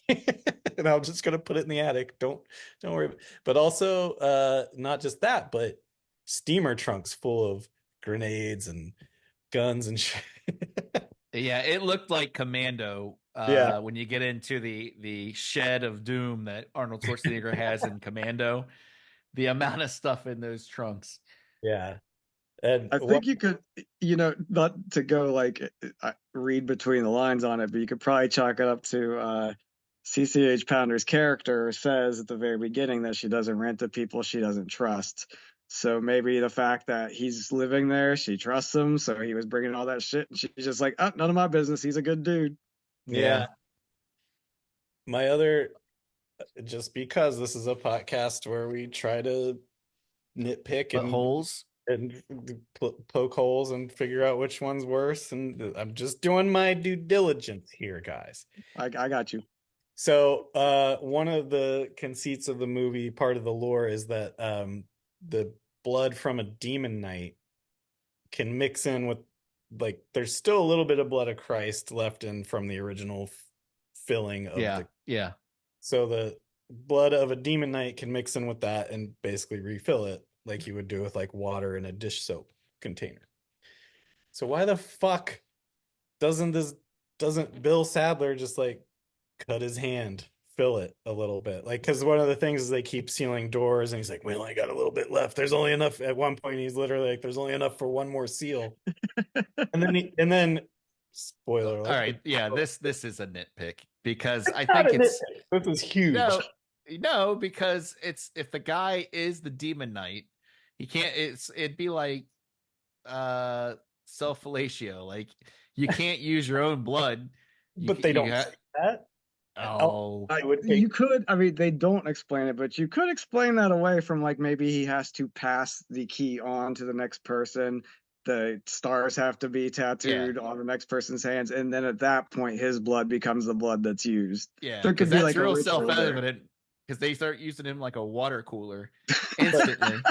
Speaker 1: and I'm just gonna put it in the attic. Don't worry. But also, not just that, but steamer trunks full of grenades and guns and shit.
Speaker 3: Yeah, it looked like Commando
Speaker 1: Yeah.
Speaker 3: when you get into the shed of doom that Arnold Schwarzenegger has in Commando. The amount of stuff in those trunks.
Speaker 1: Yeah. And
Speaker 2: I think you could, not to go like read between the lines on it, but you could probably chalk it up to CCH Pounder's character says at the very beginning that she doesn't rent to people she doesn't trust. So maybe the fact that he's living there, she trusts him, so he was bringing all that shit, and she's just like, "Oh, none of my business. He's a good dude."
Speaker 1: yeah. My other, just because this is a podcast where we try to nitpick
Speaker 3: But holes.
Speaker 1: and poke holes and figure out which one's worse, and I'm just doing my due diligence here, guys.
Speaker 2: I got you.
Speaker 1: So one of the conceits of the movie, part of the lore, is that the blood from a demon knight can mix in with, like, there's still a little bit of blood of Christ left in from the original filling of
Speaker 3: yeah.
Speaker 1: So the blood of a demon knight can mix in with that and basically refill it like you would do with like water in a dish soap container. So why the fuck doesn't Bill Sadler just like cut his hand, fill it a little bit? Like, because one of the things is they keep sealing doors and he's like, we only got a little bit left, there's only enough. At one point he's literally like, there's only enough for one more seal. and then spoiler alert.
Speaker 3: All right. Yeah, this is a nitpick because I think
Speaker 1: this is huge.
Speaker 3: No, because it's if the guy is the demon knight, he can't. It'd be like self-fellatio. Like you can't use your own blood.
Speaker 1: But they don't say that.
Speaker 3: Oh,
Speaker 2: You could. I mean, they don't explain it, but you could explain that away from like maybe he has to pass the key on to the next person. The stars have to be tattooed on the next person's hands, and then at that point, his blood becomes the blood that's used.
Speaker 3: Yeah,
Speaker 2: there could be
Speaker 3: that's
Speaker 2: like
Speaker 3: real
Speaker 2: a
Speaker 3: self-evident because they start using him like a water cooler instantly.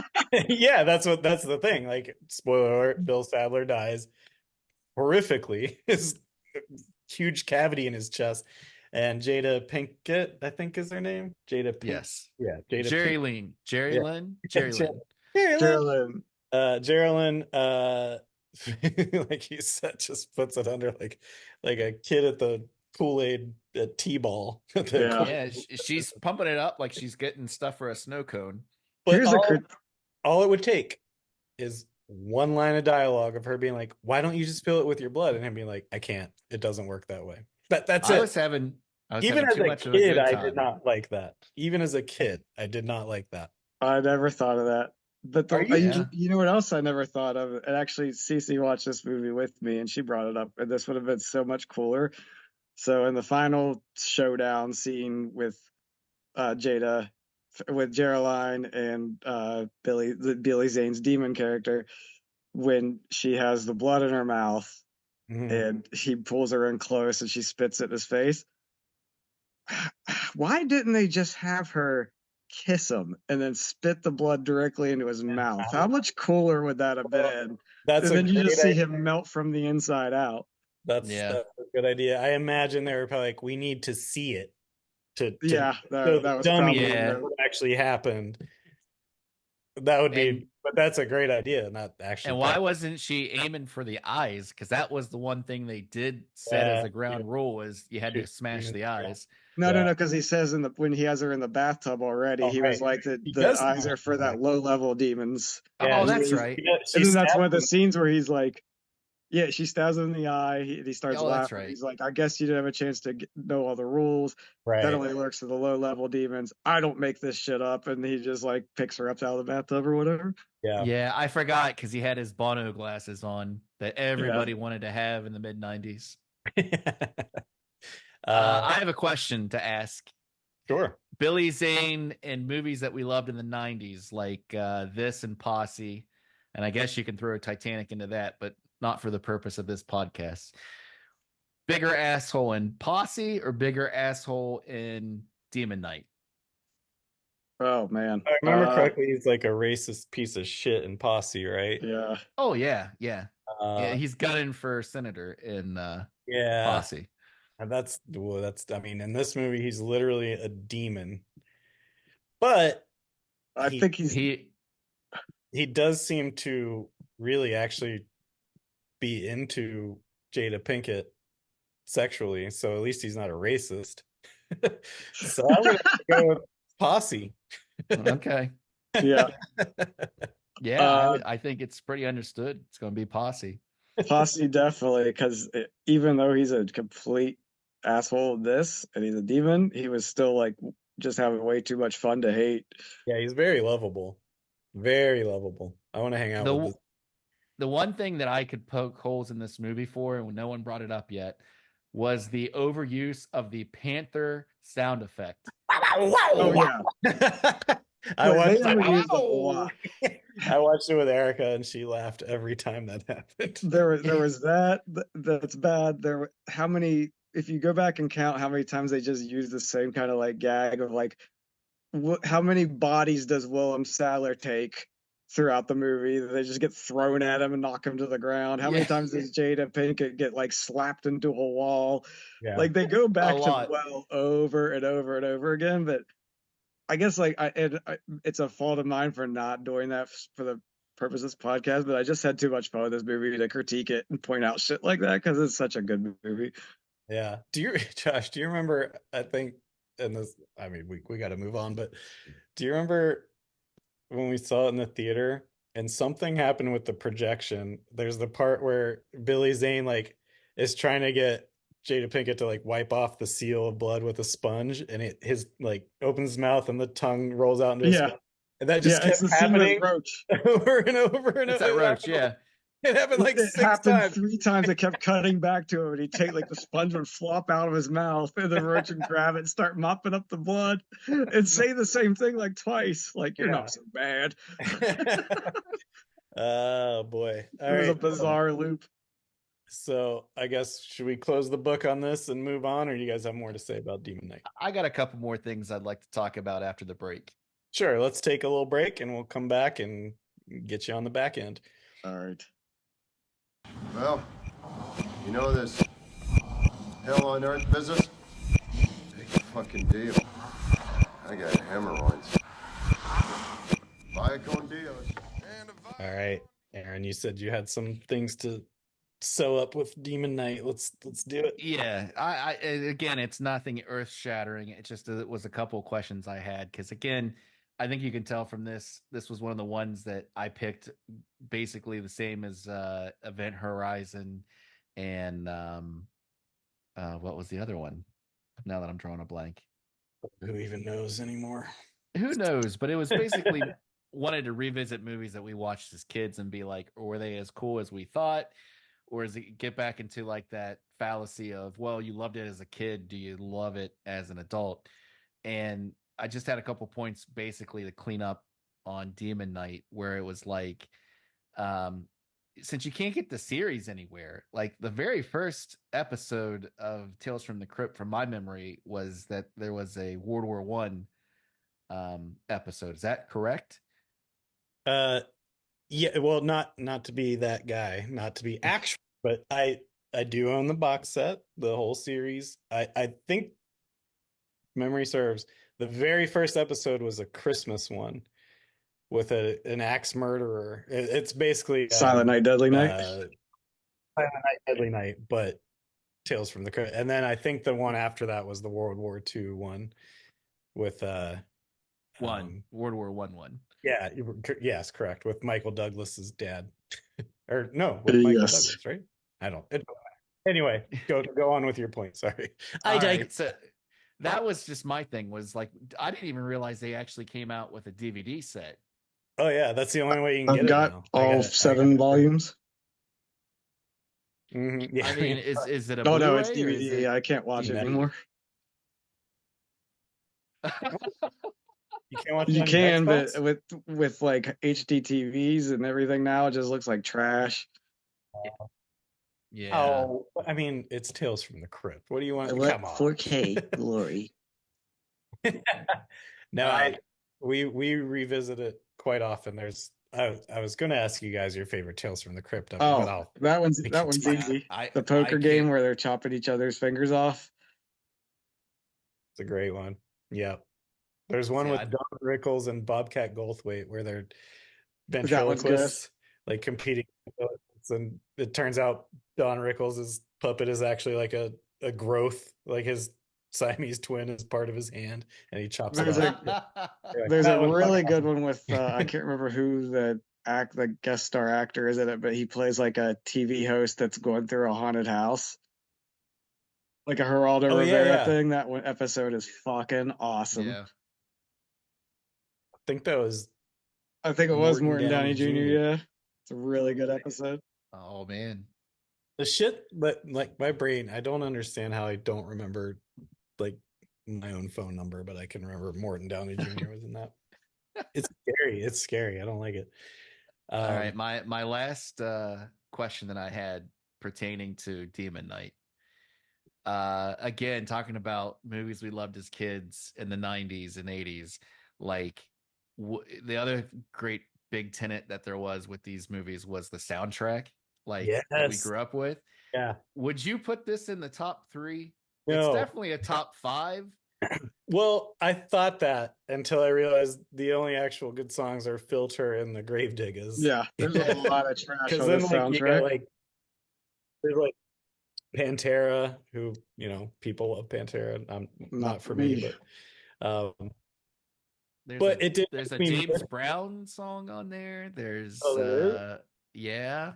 Speaker 1: Yeah, that's the thing. Like, spoiler alert, Bill Sadler dies horrifically. His huge cavity in his chest. And Jada Pinkett, I think is her name. Jada Pinkett.
Speaker 3: Yes.
Speaker 1: Yeah. Jada
Speaker 3: Jerry
Speaker 1: Pinkett.
Speaker 3: Lynn. Jerry Lynn.
Speaker 2: Geraldine.
Speaker 1: Geraldine, like he said, just puts it under like a kid at the Kool-Aid T-ball.
Speaker 3: Yeah, she's pumping it up like she's getting stuff for a snow cone.
Speaker 1: But all it would take is one line of dialogue of her being like, "Why don't you just fill it with your blood?" And him being like, "I can't. It doesn't work that way." That's it.
Speaker 3: I was having
Speaker 1: Even as
Speaker 3: too
Speaker 1: a
Speaker 3: much of
Speaker 1: kid,
Speaker 3: a good
Speaker 1: I
Speaker 3: time.
Speaker 1: did not like that. Even as a kid, I did not like that.
Speaker 2: I never thought of that. But you know what else I never thought of? And actually, Cece watched this movie with me, and she brought it up, and this would have been so much cooler. So in the final showdown scene with Jada, with Geraldine and Billy Zane's demon character, when she has the blood in her mouth and he pulls her in close and she spits it in his face, why didn't they just have her kiss him and then spit the blood directly into his mouth? How much cooler would that have been?
Speaker 1: That's
Speaker 2: And
Speaker 1: a
Speaker 2: then you
Speaker 1: great
Speaker 2: just see
Speaker 1: idea.
Speaker 2: him melt from the inside out.
Speaker 3: Yeah.
Speaker 1: That's a good idea. I imagine they were probably like, we need to see it to
Speaker 2: Yeah,
Speaker 1: show
Speaker 2: that
Speaker 1: the
Speaker 2: was
Speaker 1: dummy
Speaker 2: probably
Speaker 3: Yeah.
Speaker 1: what actually happened. That would
Speaker 3: And
Speaker 1: be, but that's a great idea. Not actually
Speaker 3: and why
Speaker 1: practical.
Speaker 3: wasn't she aiming for the eyes? Because that was the one thing they did set as
Speaker 1: Yeah,
Speaker 3: a ground rule is you had to
Speaker 1: shoot
Speaker 3: smash
Speaker 1: demons.
Speaker 3: the eyes.
Speaker 2: no,
Speaker 1: Yeah.
Speaker 2: because he says in the when he has her in the bathtub already,
Speaker 1: Oh,
Speaker 2: he was
Speaker 1: right.
Speaker 2: like
Speaker 1: He
Speaker 2: the
Speaker 1: does.
Speaker 2: eyes are for that low level demons.
Speaker 1: Yeah,
Speaker 3: Oh,
Speaker 2: And
Speaker 3: that's
Speaker 2: then,
Speaker 3: right.
Speaker 1: she
Speaker 2: and then that's
Speaker 1: stabbed
Speaker 2: one of the
Speaker 1: him.
Speaker 2: scenes where he's like, yeah, she stabs him in the eye. He starts
Speaker 3: Oh, that's
Speaker 2: laughing.
Speaker 3: right.
Speaker 2: He's like, I guess you didn't have a chance to know all the rules. That
Speaker 1: Right.
Speaker 2: only works for the low level demons. I don't make this shit up. And he just like picks her up out of the bathtub or whatever.
Speaker 1: Yeah.
Speaker 3: Yeah, I forgot because he had his Bono glasses on that
Speaker 2: Yeah.
Speaker 3: everybody wanted to have in the mid 90s.
Speaker 1: uh,
Speaker 3: I have a question to ask.
Speaker 1: sure.
Speaker 3: Billy Zane in movies that we loved in the 90s, like this and Posse. And I guess you can throw Titanic into that, but not for the purpose of this podcast. Bigger asshole in Posse or bigger asshole in Demon Knight?
Speaker 2: Oh man.
Speaker 1: If I remember correctly, he's like a racist piece of shit in Posse, right?
Speaker 2: Yeah.
Speaker 3: Oh, yeah. Yeah. Yeah,
Speaker 1: Uh,
Speaker 3: he's gunning for senator in
Speaker 1: yeah.
Speaker 3: Posse.
Speaker 1: And I mean, in this movie, he's literally a demon. But
Speaker 2: I think he's
Speaker 3: He
Speaker 1: he does seem to really actually be into Jada Pinkett sexually, so at least he's not a racist. So I'm gonna go with Posse.
Speaker 3: okay.
Speaker 2: yeah.
Speaker 3: Yeah,
Speaker 2: Uh
Speaker 3: I think it's pretty understood. It's going to be Posse.
Speaker 2: Posse definitely, because even though he's a complete asshole in this and he's a demon, he was still like just having way too much fun to hate.
Speaker 1: Yeah, he's very lovable. Very lovable. I want to hang out with
Speaker 3: The
Speaker 1: this.
Speaker 3: the one thing that I could poke holes in this movie for, and no one brought it up yet, was the overuse of the panther sound effect.
Speaker 2: Oh yeah.
Speaker 1: I
Speaker 2: They
Speaker 1: watched
Speaker 2: overused it a lot.
Speaker 1: I watched it with Erica and she laughed every time that happened.
Speaker 2: There was that that's bad. How many if you go back and count how many times they just use the same kind of like gag of like how many bodies does Willem Sadler take throughout the movie? They just get thrown at him and knock him to the ground. How many
Speaker 3: Yeah,
Speaker 2: times does Jada Pinkett get like slapped into a wall?
Speaker 1: Yeah.
Speaker 2: Like they go
Speaker 3: a
Speaker 2: back to
Speaker 3: lot.
Speaker 2: well over and over and over again, but I guess like it's a fault of mine for not doing that for the purpose of this podcast. But I just had too much fun with this movie to critique it and point out shit like that because it's such a good movie.
Speaker 1: Yeah. Josh, do you remember, I think, and this, I mean, we got to move on, but do you remember when we saw it in the theater and something happened with the projection? There's the part where Billy Zane like is trying to get Jada Pinkett to like wipe off the seal of blood with a sponge, and his like opens his mouth and the tongue rolls out into a
Speaker 2: Yeah,
Speaker 1: sponge. And that
Speaker 2: yeah,
Speaker 1: just
Speaker 2: it's
Speaker 1: kept
Speaker 2: the scene with
Speaker 1: happening
Speaker 2: Roach.
Speaker 1: over and over and
Speaker 3: It's
Speaker 1: over.
Speaker 3: that roach, yeah.
Speaker 1: It happened like
Speaker 2: It
Speaker 1: six
Speaker 2: happened
Speaker 1: times.
Speaker 2: 3 times. It kept cutting back to him, and he'd take like the sponge would flop out of his mouth, and the Roach would grab it, and start mopping up the blood, and say the same thing like twice. Like you're
Speaker 1: Yeah.
Speaker 2: not so bad.
Speaker 1: Oh boy. All
Speaker 2: It was a
Speaker 1: right.
Speaker 2: bizarre loop.
Speaker 1: So I guess should we close the book on this and move on, or do you guys have more to say about Demon Knight?
Speaker 3: I got a couple more things I'd like to talk about after the break.
Speaker 1: Sure, let's take a little break and we'll come back and get you on the back end.
Speaker 2: All right.
Speaker 4: Well, you know this hell on earth business? Big fucking deal. I got hemorrhoids. Vaya con Dios.
Speaker 1: All right, Aaron, you said you had some things to sew up with Demon Knight. Let's do it.
Speaker 3: Yeah, I again, it's nothing earth shattering. It was a couple of questions I had because again, I think you can tell from this. This was one of the ones that I picked, basically the same as Event Horizon, and what was the other one? Now that I'm drawing a blank,
Speaker 1: Who even knows anymore?
Speaker 3: who knows? But it was basically wanted to revisit movies that we watched as kids and be like, were they as cool as we thought? Or does it get back into like that fallacy of, well, you loved it as a kid, do you love it as an adult? And I just had a couple points basically to clean up on Demon Knight, where it was like, since you can't get the series anywhere, like the very first episode of Tales from the Crypt, from my memory, was that there was a World War One episode. Is that correct?
Speaker 1: Yeah, well, not to be that guy, not to be actual, but I do own the box set, the whole series. I think memory serves, the very first episode was a Christmas one with an axe murderer. It's basically
Speaker 2: Silent Night, Deadly Night.
Speaker 1: Silent Night, Deadly Night, but Tales from the Crypt. And then I think the one after that was the World War II one with
Speaker 3: World War one.
Speaker 1: Yeah, yes, correct. With Michael Douglas's dad. Or no, with Michael
Speaker 2: Yes.
Speaker 1: Douglas, right? I don't. Anyway, go on with your point. Sorry.
Speaker 3: So that was just my thing, was like, I didn't even realize they actually came out with a DVD set.
Speaker 1: Oh yeah, that's the only way you can get
Speaker 2: I've
Speaker 1: it
Speaker 2: got
Speaker 1: now.
Speaker 2: all 7 volumes.
Speaker 1: Mm-hmm. Yeah.
Speaker 3: I mean, is it a
Speaker 2: Oh
Speaker 3: Blu-ray,
Speaker 2: no, it's
Speaker 3: or
Speaker 2: DVD.
Speaker 3: is it...
Speaker 2: I can't watch it
Speaker 1: DVD?
Speaker 2: anymore.
Speaker 1: You can't watch it
Speaker 2: You
Speaker 1: on
Speaker 2: can,
Speaker 1: Xbox?
Speaker 2: but with like HD TVs and everything now, it just looks like trash.
Speaker 3: Yeah.
Speaker 1: Oh, I mean, it's Tales from the Crypt. What do you want?
Speaker 2: I want
Speaker 1: Come on.
Speaker 2: 4K glory.
Speaker 1: No, we revisit it quite often. I was going to ask you guys your favorite Tales from the Crypt, but
Speaker 2: Oh, that one's
Speaker 1: I can tell
Speaker 2: easy.
Speaker 3: I
Speaker 2: The poker game
Speaker 3: can't-
Speaker 2: where they're chopping each other's fingers off.
Speaker 1: it's a great one. Yep. There's one
Speaker 3: See,
Speaker 1: with Don Rickles and Bobcat Goldthwait where they're
Speaker 2: That one's good.
Speaker 1: ventriloquists, like competing. And it turns out Don Rickles' puppet is actually like a growth, like his Siamese twin is part of his hand, and he chops
Speaker 2: There's
Speaker 1: it
Speaker 2: a-
Speaker 1: off.
Speaker 2: There's
Speaker 1: That
Speaker 2: a
Speaker 1: one's
Speaker 2: really
Speaker 1: fucking
Speaker 2: good
Speaker 1: awesome.
Speaker 2: one with I can't remember who the guest star actor is in it, but he plays like a TV host that's going through a haunted house, like a Geraldo
Speaker 1: Oh, yeah,
Speaker 2: Rivera
Speaker 1: yeah.
Speaker 2: thing. That one episode is fucking awesome.
Speaker 3: Yeah.
Speaker 1: I think that was
Speaker 2: I think it was
Speaker 1: Morton
Speaker 2: Morton Downey
Speaker 1: Downey
Speaker 2: Jr.
Speaker 1: Jr.
Speaker 2: Yeah, it's a really good episode.
Speaker 3: Oh man.
Speaker 1: the shit, but like my brain, I don't understand how I don't remember like my own phone number, but I can remember Morton Downey Jr. was in that. It's scary. It's scary. I don't like it.
Speaker 3: All right, my last question that I had pertaining to Demon Knight. Again, talking about movies we loved as kids in the 90s and 80s, like the other great big tenet that there was with these movies was the soundtrack, like that we
Speaker 1: Yes.
Speaker 3: grew up with.
Speaker 1: Yeah.
Speaker 3: Would you put this in the top 3?
Speaker 1: No.
Speaker 3: It's definitely a top 5.
Speaker 1: Well, I thought that until I realized the only actual good songs are Filter and the Gravediggers.
Speaker 2: Yeah, there's a lot of trash
Speaker 1: Because
Speaker 2: on
Speaker 1: then
Speaker 2: the
Speaker 1: like you got
Speaker 2: soundtrack.
Speaker 1: like there's like Pantera, who people love Pantera. Not for me, but But it did
Speaker 3: There's a
Speaker 1: make me
Speaker 3: James
Speaker 1: nervous.
Speaker 3: Brown song on there. There's
Speaker 1: Oh, there is?
Speaker 3: yeah.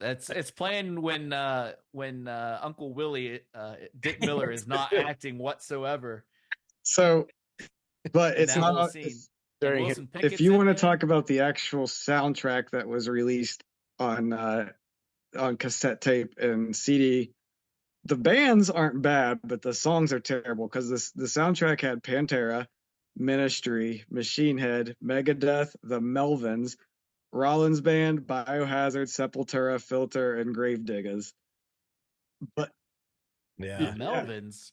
Speaker 3: It's playing when Uncle Willie Dick Miller is not acting whatsoever.
Speaker 2: So, but
Speaker 3: in
Speaker 2: it's
Speaker 3: that whole
Speaker 2: not.
Speaker 3: scene.
Speaker 1: During
Speaker 3: And
Speaker 1: his-
Speaker 3: Wilson
Speaker 2: If
Speaker 3: Pickett's
Speaker 2: you
Speaker 3: in
Speaker 2: want to
Speaker 3: there.
Speaker 2: talk about the actual soundtrack that was released on cassette tape and CD, the bands aren't bad, but the songs are terrible because the soundtrack had Pantera, Ministry, Machine Head, Megadeth, the Melvins, Rollins Band, Biohazard, Sepultura, Filter, and Gravediggers. But
Speaker 1: Yeah.
Speaker 3: The Melvins,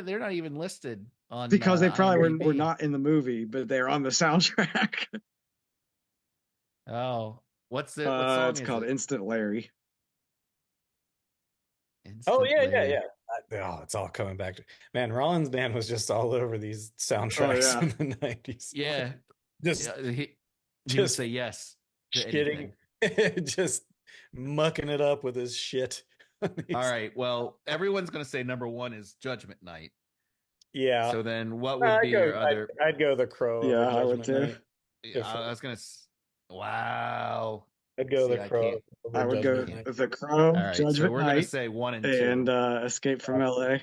Speaker 3: they're not even listed on
Speaker 2: because they probably were
Speaker 3: IMDb.
Speaker 2: not in the movie, but they're on the soundtrack.
Speaker 3: Oh, what song
Speaker 2: It's
Speaker 3: is
Speaker 2: called
Speaker 3: it?
Speaker 2: Instant Larry.
Speaker 1: Oh yeah,
Speaker 3: Instantly.
Speaker 1: Oh, it's all coming back to man. Rollins Band was just all over these soundtracks
Speaker 2: yeah.
Speaker 1: in the 90s.
Speaker 3: Yeah,
Speaker 1: Just
Speaker 3: yeah, he would
Speaker 1: just
Speaker 3: say yes to
Speaker 1: shitting,
Speaker 3: anything.
Speaker 1: just mucking it up with his shit.
Speaker 3: All right, well, everyone's going to say number 1 is Judgment Night.
Speaker 1: Yeah.
Speaker 3: So then what would be your other...
Speaker 1: I'd go The Crow. over
Speaker 2: Yeah, I would
Speaker 1: Judgment
Speaker 2: too.
Speaker 1: Night.
Speaker 3: I was going to... Wow.
Speaker 1: I'd go
Speaker 3: See,
Speaker 1: The
Speaker 3: I
Speaker 1: Crow.
Speaker 3: can't-
Speaker 1: over
Speaker 2: I would go
Speaker 1: Judgment Night.
Speaker 2: with The Crow,
Speaker 3: All right, so
Speaker 2: Judgment
Speaker 3: we're going to
Speaker 2: Night,
Speaker 3: say 1 and 2.
Speaker 2: and Escape from LA.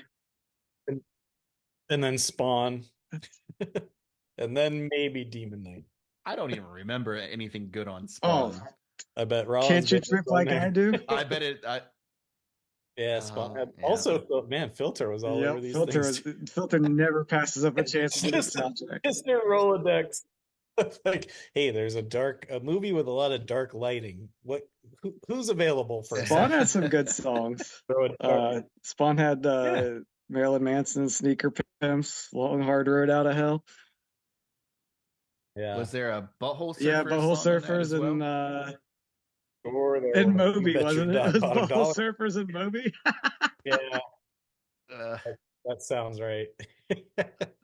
Speaker 1: And then Spawn. And then maybe Demon Knight.
Speaker 3: I don't even remember anything good on
Speaker 2: Oh,
Speaker 3: Spawn.
Speaker 1: I bet Rollins.
Speaker 2: can't you
Speaker 1: Band
Speaker 2: trip
Speaker 1: was on
Speaker 2: like
Speaker 1: there.
Speaker 2: I do?
Speaker 3: I bet it...
Speaker 1: Yeah, Spawn.
Speaker 3: Oh, yeah.
Speaker 1: Also, man, Filter was all over
Speaker 2: Yep,
Speaker 1: these things.
Speaker 2: Filter never passes up a chance to get a
Speaker 1: Just-
Speaker 2: soundtrack.
Speaker 1: Mr. Rolodex. It's like, hey, there's a movie with a lot of dark lighting. Who's available for
Speaker 2: Spawn
Speaker 1: that?
Speaker 2: had some good songs.
Speaker 1: Throw it dark.
Speaker 2: Spawn had
Speaker 1: Yeah.
Speaker 2: Marilyn Manson, Sneaker Pimps, Long Hard Road Out of Hell.
Speaker 1: Yeah.
Speaker 3: Was there a Butthole
Speaker 2: Yeah,
Speaker 3: Surfers
Speaker 2: Butthole
Speaker 3: song on that
Speaker 2: Surfers
Speaker 3: as well?
Speaker 1: Or there
Speaker 2: and
Speaker 1: was You
Speaker 2: Moby,
Speaker 1: Bet Your
Speaker 2: wasn't it? It
Speaker 1: Dog
Speaker 2: was
Speaker 1: Bought a
Speaker 2: Butthole
Speaker 1: Dollar.
Speaker 2: Surfers and Moby.
Speaker 1: Yeah,
Speaker 3: Uh,
Speaker 1: that sounds right.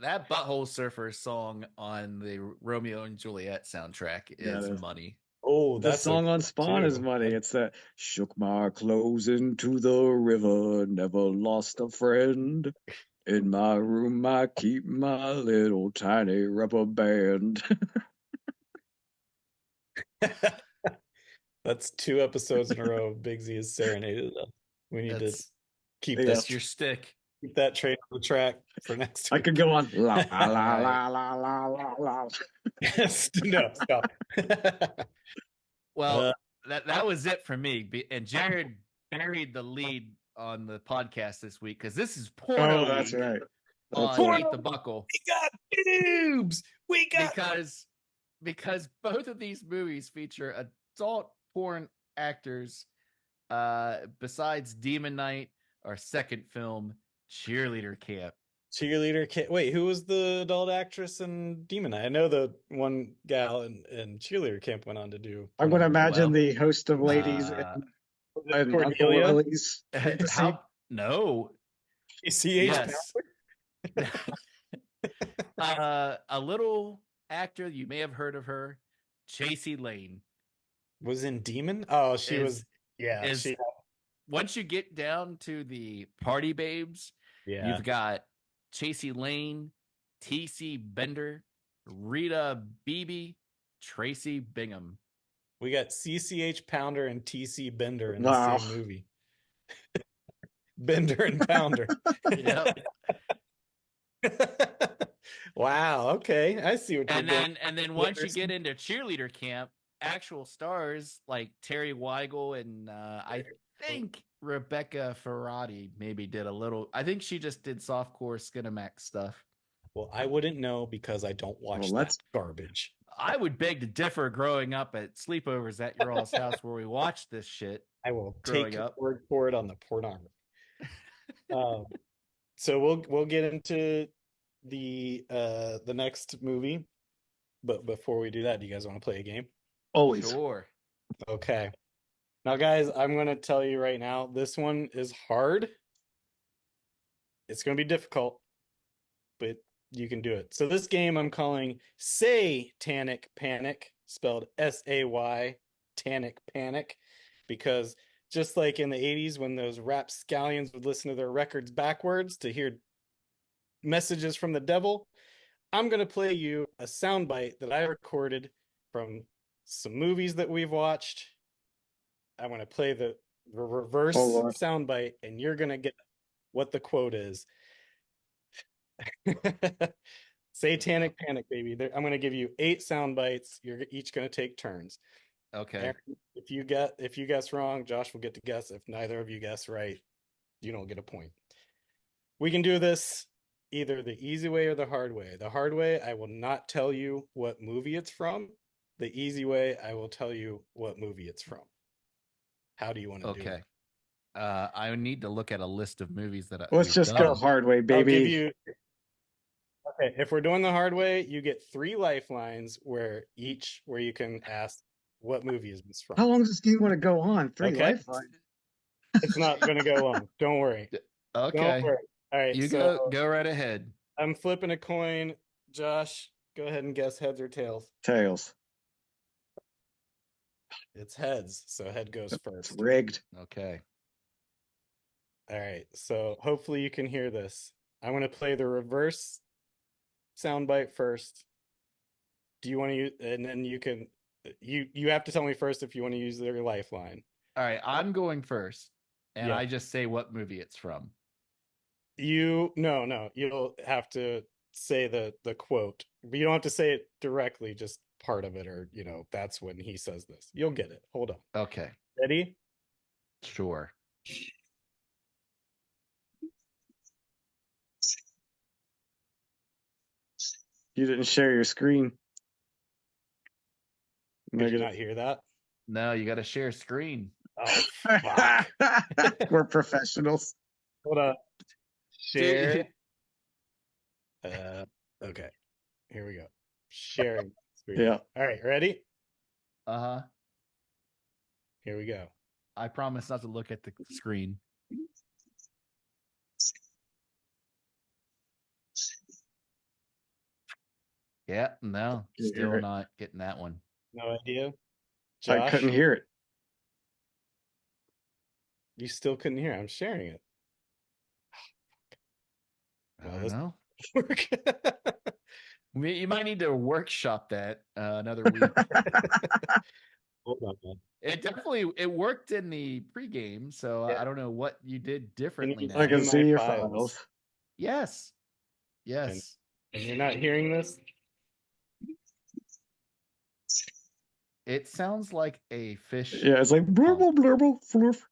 Speaker 3: that Butthole Surfers song on the Romeo and Juliet soundtrack
Speaker 2: Yeah,
Speaker 3: is
Speaker 2: it is.
Speaker 3: money.
Speaker 1: Oh,
Speaker 2: The
Speaker 1: that's
Speaker 2: song on
Speaker 1: good
Speaker 2: Spawn is
Speaker 1: too.
Speaker 2: money. It's that shook my clothes into the river, never lost a friend. In my room, I keep my little tiny rubber band.
Speaker 1: That's 2 episodes in a row. Big Z has serenaded us. We need to
Speaker 3: That's
Speaker 1: keep
Speaker 2: Yeah.
Speaker 3: that's
Speaker 1: that
Speaker 3: your stick.
Speaker 1: keep that train on the track for next
Speaker 2: I
Speaker 1: week.
Speaker 2: could go on la la
Speaker 3: Right.
Speaker 2: la la la la la.
Speaker 1: No, stop.
Speaker 3: Well, that was it for me. And Jared buried the lead on the podcast this week because this is porno
Speaker 2: Oh, that's
Speaker 3: week
Speaker 2: right.
Speaker 3: on
Speaker 1: Porno.
Speaker 3: Eat the Buckle.
Speaker 1: We got boobs. We got
Speaker 3: Because both of these movies feature adult porn actors. Besides Demon Knight, our second film, Cheerleader Camp.
Speaker 1: Cheerleader Camp. Wait, who was the adult actress in Demon Knight? I know the one gal in Cheerleader Camp went on to do.
Speaker 2: I'm going to imagine
Speaker 3: Well,
Speaker 2: the host of ladies and Uncle
Speaker 1: Cordelia?
Speaker 2: Willie's fantasy.
Speaker 3: No.
Speaker 1: CH
Speaker 3: Yes. A little actor, you may have heard of her, Chasey Lane.
Speaker 1: Was in Demon? Oh, she
Speaker 3: Is-
Speaker 1: was. Yeah,
Speaker 3: is-
Speaker 1: she.
Speaker 3: Once you get down to the party babes,
Speaker 1: Yeah,
Speaker 3: you've got Chasey Lane, TC Bender, Rita Beebe, Tracy Bingham.
Speaker 1: we got CCH Pounder and TC Bender in
Speaker 2: Wow.
Speaker 1: the same movie. Bender and Pounder.
Speaker 3: Yep.
Speaker 1: Wow. Okay, I see what you're doing.
Speaker 3: And then once you get into Cheerleader Camp, actual stars like Terry Weigel and I think Rebecca Ferrati maybe did a little. I think she just did softcore Skinamax stuff.
Speaker 1: Well, I wouldn't know because I don't watch
Speaker 2: Well,
Speaker 1: that
Speaker 2: let's-
Speaker 1: garbage.
Speaker 3: I would beg to differ growing up at sleepovers at your all's house where we watched this shit.
Speaker 1: I will
Speaker 3: Growing
Speaker 1: take your
Speaker 3: up.
Speaker 1: word for it on the pornography. So we'll get into the next movie, but before we do that, do you guys want to play a game?
Speaker 2: Always.
Speaker 3: Sure.
Speaker 1: Okay. Now, guys, I'm going to tell you right now, this one is hard. It's going to be difficult, but you can do it. So this game I'm calling Satanic Panic, spelled S-A-Y, Tanic Panic, because just like in the 80s when those rapscallions would listen to their records backwards to hear messages from the devil, I'm going to play you a soundbite that I recorded from some movies that we've watched. I'm going to play the reverse soundbite, and you're going to get what the quote is. Satanic Panic, baby. I'm going to give you 8 sound bites. You're each going to take turns.
Speaker 3: Okay.
Speaker 1: Aaron, if you guess wrong, Josh will get to guess. If neither of you guess right, you don't get a point. We can do this either the easy way or the hard way. The hard way, I will not tell you what movie it's from. The easy way, I will tell you what movie it's from. How do you want to do it?
Speaker 3: Okay. I need to look at a list of movies that
Speaker 2: Let's just go hard way,
Speaker 1: I'll
Speaker 2: baby.
Speaker 1: give you. Okay, if we're doing the hard way, you get 3 lifelines where you can ask what movie is this from.
Speaker 2: How long does this game want to go on? 3
Speaker 1: Okay.
Speaker 2: lifelines.
Speaker 1: It's not going to go long. Don't worry.
Speaker 3: Okay.
Speaker 1: Don't worry. All right.
Speaker 3: You
Speaker 1: so
Speaker 3: go right ahead.
Speaker 1: I'm flipping a coin. Josh, go ahead and guess heads or tails.
Speaker 2: Tails.
Speaker 1: It's heads, so head goes
Speaker 2: It's
Speaker 1: first.
Speaker 2: rigged.
Speaker 3: Okay.
Speaker 1: All right. So hopefully you can hear this. I'm going to play the reverse soundbite first. Do you want to use, and then you have to tell me first if you want to use their lifeline.
Speaker 3: All right. I'm going first, and
Speaker 1: Yeah.
Speaker 3: I just say what movie it's from.
Speaker 1: No, you'll have to say the quote, but you don't have to say it directly, just part of it, or that's when he says this. You'll get it. Hold on.
Speaker 3: Okay.
Speaker 1: Ready?
Speaker 3: Sure.
Speaker 2: You didn't share your screen.
Speaker 1: Did you
Speaker 2: Negative.
Speaker 1: not hear that?
Speaker 3: No, you got to share screen.
Speaker 1: Oh, fuck.
Speaker 2: We're professionals.
Speaker 1: Hold on. Share. Okay. Here we go. Sharing screen.
Speaker 2: Yeah.
Speaker 1: All right, ready?
Speaker 3: Uh-huh.
Speaker 1: Here we go.
Speaker 3: I promise not to look at the screen. Yeah, no,
Speaker 2: You hear
Speaker 3: still
Speaker 2: it?
Speaker 3: not getting that one.
Speaker 1: No idea.
Speaker 2: I
Speaker 1: Josh,
Speaker 2: couldn't hear it.
Speaker 1: you still couldn't hear. I'm sharing it.
Speaker 3: I
Speaker 1: Well,
Speaker 3: don't
Speaker 1: this-
Speaker 3: know.
Speaker 1: Work.
Speaker 3: You might need to workshop that another week.
Speaker 1: Hold on, man.
Speaker 3: It worked in the pregame, so
Speaker 1: Yeah.
Speaker 3: I don't know what you did differently
Speaker 1: you-
Speaker 3: now.
Speaker 2: I can
Speaker 1: my
Speaker 2: see your
Speaker 1: files.
Speaker 2: files.
Speaker 3: Yes. Yes.
Speaker 1: And you're not hearing this?
Speaker 3: It sounds like a fish.
Speaker 2: Yeah, it's like blurble, blurble, floof.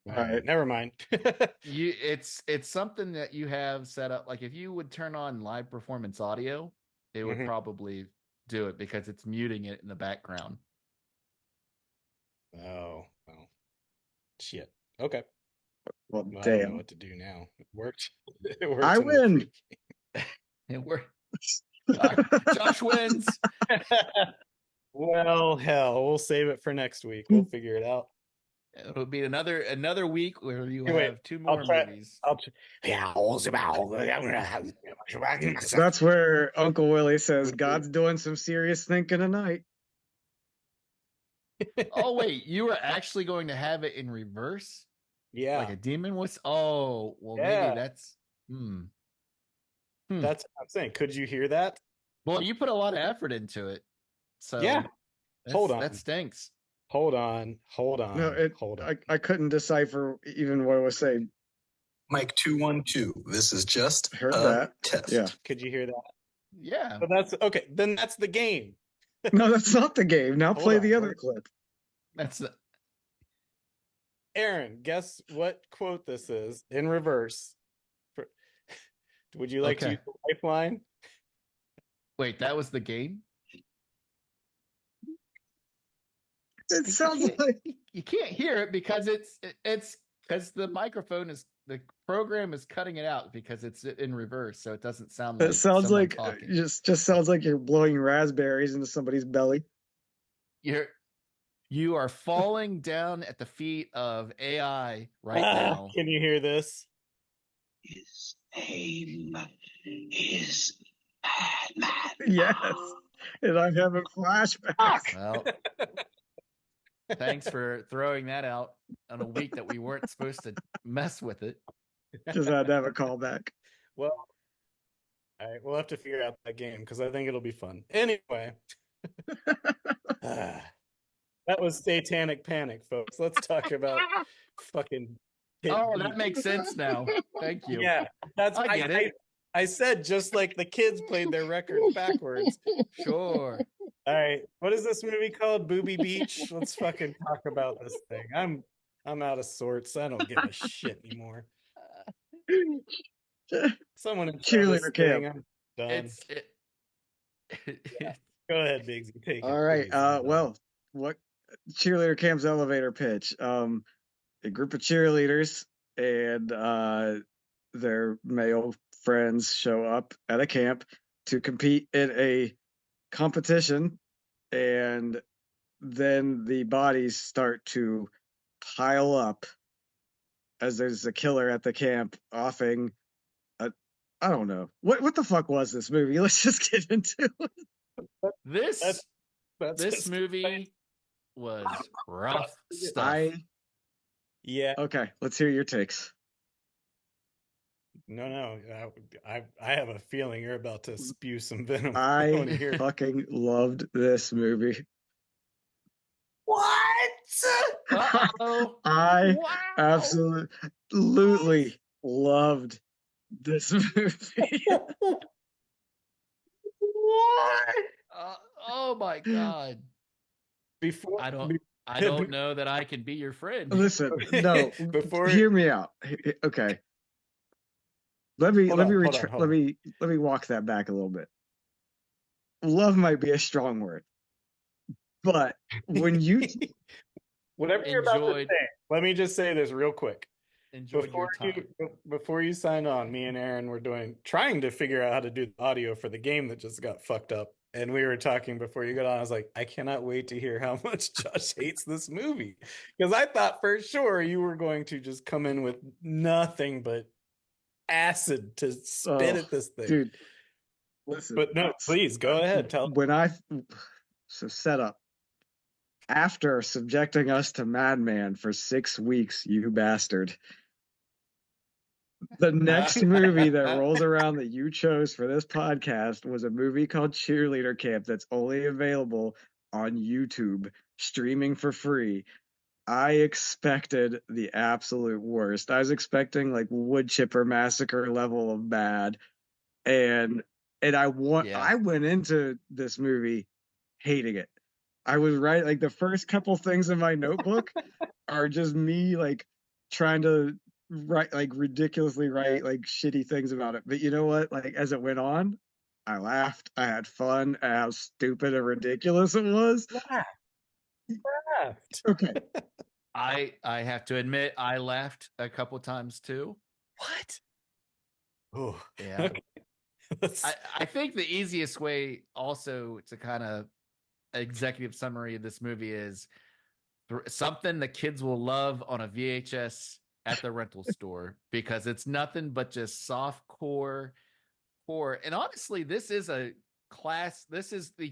Speaker 1: All
Speaker 2: All right.
Speaker 1: never mind.
Speaker 3: It's something that you have set up. Like if you would turn on live performance audio, it would
Speaker 1: Mhm.
Speaker 3: probably do it because it's muting it in the background.
Speaker 1: Oh, well. Shit. Okay.
Speaker 2: Well,
Speaker 1: Well, I don't know
Speaker 2: damn.
Speaker 1: what to do now. It worked. It worked
Speaker 2: I
Speaker 1: in the
Speaker 2: win.
Speaker 3: And Josh wins.
Speaker 1: Well, hell, we'll save it for next week. We'll figure it out.
Speaker 3: It'll be another week where you
Speaker 1: Wait,
Speaker 3: have two more
Speaker 1: try-
Speaker 3: movies.
Speaker 2: That's where Uncle Willie says God's doing some serious thinking tonight.
Speaker 3: Oh wait, you were actually going to have it in reverse?
Speaker 1: Yeah,
Speaker 3: Like a demon was? Oh, well
Speaker 1: Yeah.
Speaker 3: maybe that's
Speaker 1: that's what I'm saying. Could you hear that?
Speaker 3: Well, you put a lot of effort into it. So
Speaker 1: Yeah. Hold on.
Speaker 3: That stinks.
Speaker 1: Hold on.
Speaker 2: No,
Speaker 1: Hold on.
Speaker 2: I couldn't decipher even what it was saying.
Speaker 5: Mike 212. This is just
Speaker 2: Heard
Speaker 5: a
Speaker 2: that.
Speaker 5: test.
Speaker 2: Yeah.
Speaker 1: Could you hear that?
Speaker 3: Yeah.
Speaker 1: But that's okay. Then that's the game.
Speaker 2: No, that's not the game. Now
Speaker 1: Hold
Speaker 2: play
Speaker 1: on,
Speaker 2: the other
Speaker 1: wait.
Speaker 2: clip.
Speaker 3: That's the
Speaker 1: Aaron, guess what quote this is in reverse? Would you like to
Speaker 3: Okay.
Speaker 1: use the lifeline?
Speaker 3: wait, that was the game?
Speaker 2: It sounds like
Speaker 3: You can't hear it because it's because the program is cutting it out because it's in reverse, so it doesn't sound like
Speaker 2: it sounds
Speaker 3: someone
Speaker 2: like
Speaker 3: talking.
Speaker 2: just sounds like you're blowing raspberries into somebody's belly.
Speaker 3: You are falling down at the feet of AI right now.
Speaker 1: Can you hear this?
Speaker 5: His name is Madman.
Speaker 2: Yes. And I'm having flashbacks.
Speaker 3: Well, thanks for throwing that out on a week that we weren't supposed to mess with it.
Speaker 2: Just had to have a callback.
Speaker 1: Well, all right, we'll have to figure out that game because I think it'll be fun. Anyway, that was Satanic Panic, folks. Let's talk about fucking.
Speaker 3: Oh, that makes sense now. Thank you.
Speaker 1: Yeah, that's
Speaker 3: I get it.
Speaker 1: I said just like the kids played their records backwards.
Speaker 3: Sure.
Speaker 1: All right, what is this movie called? Booby Beach. Let's fucking talk about this thing. I'm out of sorts. I don't give a shit anymore. Someone in
Speaker 2: Cheerleader Camp.
Speaker 1: I'm done. Go ahead, Biggsy. Take it.
Speaker 2: All right.
Speaker 1: please. I'm done.
Speaker 2: Well, what Cheerleader Camp's elevator pitch? A group of cheerleaders and their male friends show up at a camp to compete in a competition, and then the bodies start to pile up as there's a killer at the camp offing. I don't know what the fuck was this movie. Let's just get into it.
Speaker 3: This
Speaker 1: That's
Speaker 3: this
Speaker 1: just-
Speaker 3: movie was rough stuff.
Speaker 1: Yeah.
Speaker 2: Okay, let's hear your takes.
Speaker 1: No. I have a feeling you're about to spew some venom.
Speaker 2: I
Speaker 1: wanna hear it.
Speaker 2: fucking loved this movie.
Speaker 3: Uh-oh.
Speaker 2: I
Speaker 3: Wow.
Speaker 2: absolutely loved this movie.
Speaker 3: Oh my god.
Speaker 1: Before
Speaker 3: I don't know that I can be your friend.
Speaker 2: Listen, no,
Speaker 1: Before-
Speaker 2: hear me out. Okay, let me
Speaker 1: Hold on.
Speaker 2: walk that back a little bit. love might be a strong word, but when you
Speaker 1: Whatever you're about to
Speaker 3: Enjoyed
Speaker 1: say, let me just say this real quick.
Speaker 3: enjoyed your time.
Speaker 1: Before you sign on, me and Aaron were trying to figure out how to do the audio for the game that just got fucked up. And we were talking before you got on. I was like, I cannot wait to hear how much Josh hates this movie. Because I thought for sure you were going to just come in with nothing but acid to spit at this thing.
Speaker 2: Dude, listen.
Speaker 1: But no, please go ahead. Tell.
Speaker 2: So set up. After subjecting us to Madman for 6 weeks, you bastard. The next movie that rolls around that you chose for this podcast was a movie called Cheerleader Camp that's only available on YouTube, streaming for free. I expected the absolute worst. I was expecting like Wood Chipper Massacre level of bad. And I went into this movie hating it. I was right. Like the first couple things in my notebook are just me like trying to write like ridiculously write like shitty things about it. But you know what? Like as it went on, I laughed. I had fun at how stupid and ridiculous it was.
Speaker 1: Laughed.
Speaker 2: Okay.
Speaker 3: I have to admit, I laughed a couple times too.
Speaker 1: What? Oh,
Speaker 3: yeah. Okay. I think the easiest way also to kind of executive summary of this movie is something the kids will love on a VHS at the rental store, because it's nothing but just soft core horror. And honestly, this is the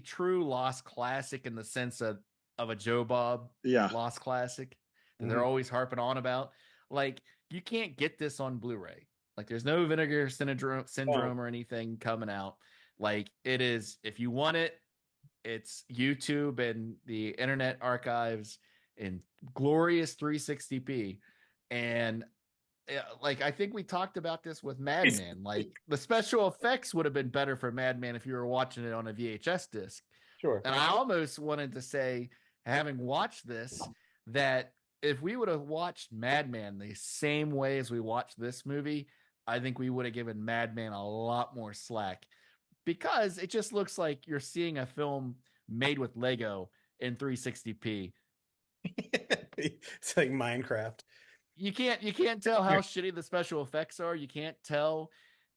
Speaker 3: true Lost classic in the sense of a Joe Bob Lost classic that they're always harping on about. Like, you can't get this on Blu-ray. Like, there's no Vinegar Syndrome or anything coming out. Like, it is, if you want it, it's YouTube and the Internet Archives in glorious 360p. And like, I think we talked about this with Madman. Like, the special effects would have been better for Madman if you were watching it on a VHS disc.
Speaker 1: Sure.
Speaker 3: And I almost wanted to say, having watched this, that if we would have watched Madman the same way as we watched this movie, I think we would have given Madman a lot more slack, because it just looks like you're seeing a film made with Lego in 360p.
Speaker 1: It's like Minecraft.
Speaker 3: You can't tell how shitty the special effects are. You can't tell,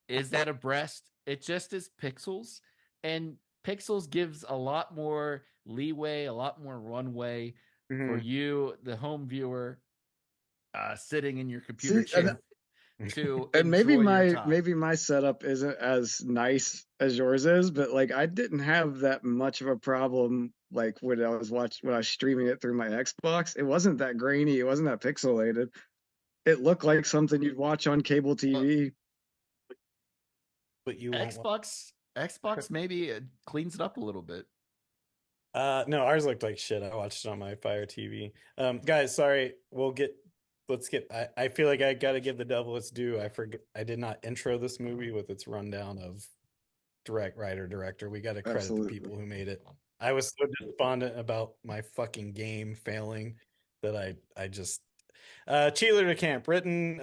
Speaker 3: is that a breast? It just is pixels, and pixels gives a lot more leeway, a lot more runway for you, the home viewer, sitting in your computer chair.
Speaker 2: And maybe my setup isn't as nice as yours is, but like I didn't have that much of a problem like when I was streaming it through my Xbox. It wasn't that grainy, it wasn't that pixelated. It looked like something you'd watch on cable TV.
Speaker 1: But you
Speaker 3: Xbox maybe it cleans it up a little bit.
Speaker 1: No, ours looked like shit. I watched it on my Fire TV. Guys, sorry, let's get I feel like I gotta give the devil its due. I did not intro this movie with its rundown of director. We gotta credit the people who made it. I was so despondent about my fucking game failing that I just Cheerleader Camp, written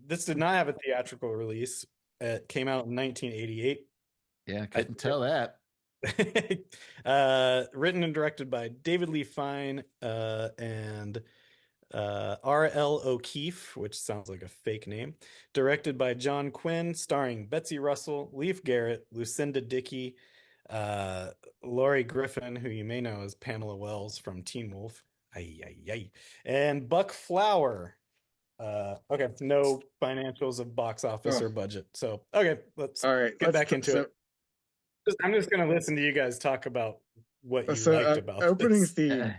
Speaker 1: this did not have a theatrical release. It came out in 1988.
Speaker 3: Yeah, I couldn't tell that.
Speaker 1: Written and directed by David Lee Fine and R.L. O'Keefe, which sounds like a fake name. Directed by John Quinn, starring Betsy Russell, Leif Garrett, Lucinda Dickey, Laurie Griffin, who you may know as Pamela Wells from Teen Wolf, and Buck Flower. Okay, no financials of box office or budget. So, okay, let's get back into it. I'm just going to listen to you guys talk about what you liked about
Speaker 2: opening
Speaker 1: this.
Speaker 2: theme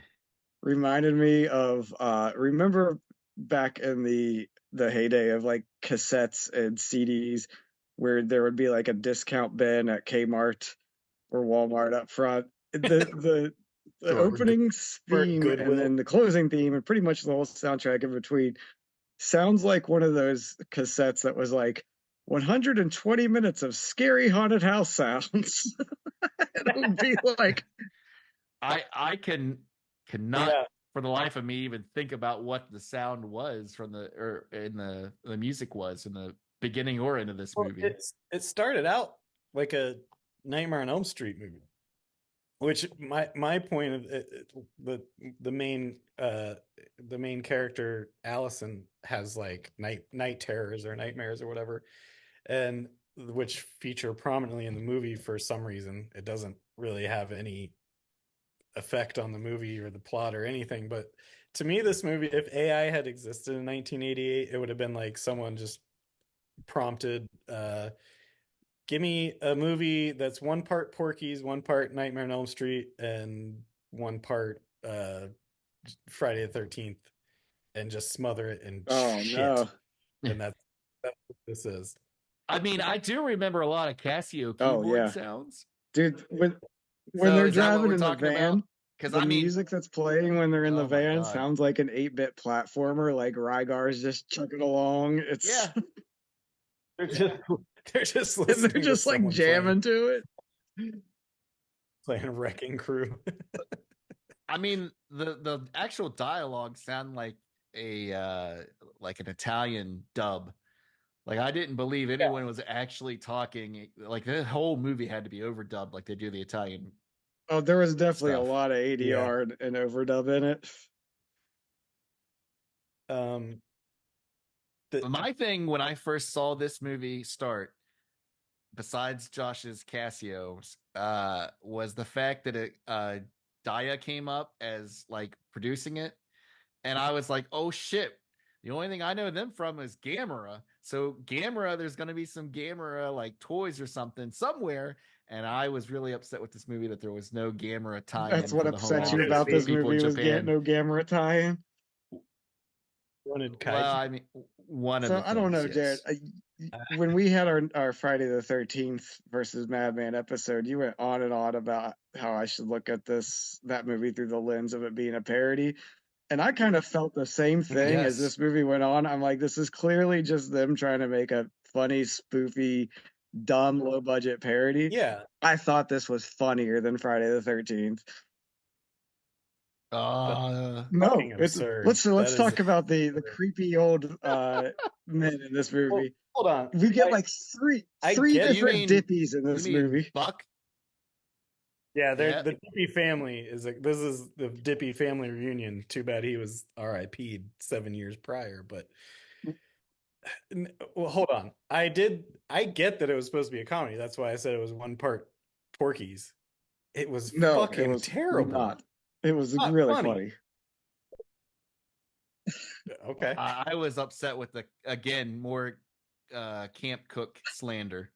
Speaker 2: reminded me of remember back in the heyday of like cassettes and CDs where there would be like a discount bin at Kmart or Walmart up front. The opening theme and then the closing theme and pretty much the whole soundtrack in between sounds like one of those cassettes that was like 120 minutes of scary haunted house sounds. It would be like
Speaker 3: I cannot for the life of me even think about what the sound was from the music was in the beginning or end of this movie.
Speaker 1: It started out like a Nightmare on Elm Street movie. Which my point of the the main the main character Allison has like night terrors or nightmares or whatever, and which feature prominently in the movie for some reason. It doesn't really have any effect on the movie or the plot or anything. But to me, this movie, if AI had existed in 1988, it would have been like someone just prompted, give me a movie that's one part Porky's, one part Nightmare on Elm Street, and one part Friday the 13th, and just smother it in
Speaker 2: Oh
Speaker 1: shit.
Speaker 2: no.
Speaker 1: And that's what this is.
Speaker 3: I mean, I do remember a lot of Casio
Speaker 2: Oh
Speaker 3: keyboard
Speaker 2: yeah,
Speaker 3: sounds.
Speaker 2: dude. When
Speaker 3: So
Speaker 2: they're
Speaker 3: is that what
Speaker 2: driving
Speaker 3: we're
Speaker 2: in the
Speaker 3: talking about?
Speaker 2: van,
Speaker 3: Because
Speaker 2: the
Speaker 3: I mean,
Speaker 2: music that's playing when they're in the
Speaker 3: oh my
Speaker 2: van
Speaker 3: God.
Speaker 2: sounds like an 8-bit platformer. Like Rygar's just chugging along. It's
Speaker 3: Yeah.
Speaker 1: They're just
Speaker 2: and
Speaker 1: listening
Speaker 2: they're just
Speaker 1: to
Speaker 2: like
Speaker 1: someone
Speaker 2: jamming to it.
Speaker 1: playing Wrecking Crew.
Speaker 3: I mean, the actual dialogue sound like like an Italian dub. Like I didn't believe anyone was actually talking. Like the whole movie had to be overdubbed, like they do the Italian
Speaker 2: Oh, there was definitely a
Speaker 3: stuff.
Speaker 2: lot of ADR and overdub in it.
Speaker 3: But my thing when I first saw this movie start, besides Josh's Casios, was the fact that Daya came up as like producing it, and I was like, oh shit. The only thing I know them from is Gamera. So Gamera, there's going to be some Gamera like toys or something somewhere. And I was really upset with this movie that there was no Gamera tie-in
Speaker 2: That's what
Speaker 3: for the whole
Speaker 2: upset you about this
Speaker 3: people in
Speaker 2: movie was getting
Speaker 3: Japan.
Speaker 2: no Gamera tie-in.
Speaker 1: Wanted Kaiju.
Speaker 3: Well, I mean, one of
Speaker 2: So
Speaker 3: the
Speaker 2: I don't know,
Speaker 3: things,
Speaker 2: Jared.
Speaker 3: yes.
Speaker 2: When we had our Friday the 13th versus Madman episode, you went on and on about how I should look at that movie through the lens of it being a parody. And I kind of felt the same thing as
Speaker 3: Yes.
Speaker 2: this movie went on. I'm like, this is clearly just them trying to make a funny, spoofy, dumb, low budget parody.
Speaker 1: Yeah.
Speaker 2: I thought this was funnier than Friday the 13th.
Speaker 3: Uh,
Speaker 2: No,
Speaker 1: Fucking
Speaker 2: it's
Speaker 1: absurd.
Speaker 2: let's
Speaker 1: That
Speaker 2: talk
Speaker 1: is-
Speaker 2: about the creepy old men in this
Speaker 1: Well,
Speaker 2: movie.
Speaker 1: hold on.
Speaker 2: We get like three
Speaker 1: get-
Speaker 3: You
Speaker 2: different
Speaker 3: mean-
Speaker 2: Dippies in this
Speaker 3: you mean
Speaker 2: movie.
Speaker 3: Buck?
Speaker 1: Yeah,
Speaker 3: Yeah.
Speaker 1: the Dippy family is like, this is the Dippy family reunion. Too bad he was RIP'd 7 years prior, but well, hold on. I get that it was supposed to be a comedy. That's why I said it was one part Porky's. It was
Speaker 2: No,
Speaker 1: fucking
Speaker 2: it was
Speaker 1: terrible.
Speaker 2: not. It was
Speaker 1: Not
Speaker 2: really
Speaker 1: funny.
Speaker 2: funny.
Speaker 1: Okay.
Speaker 3: I was upset with again, more camp cook slander.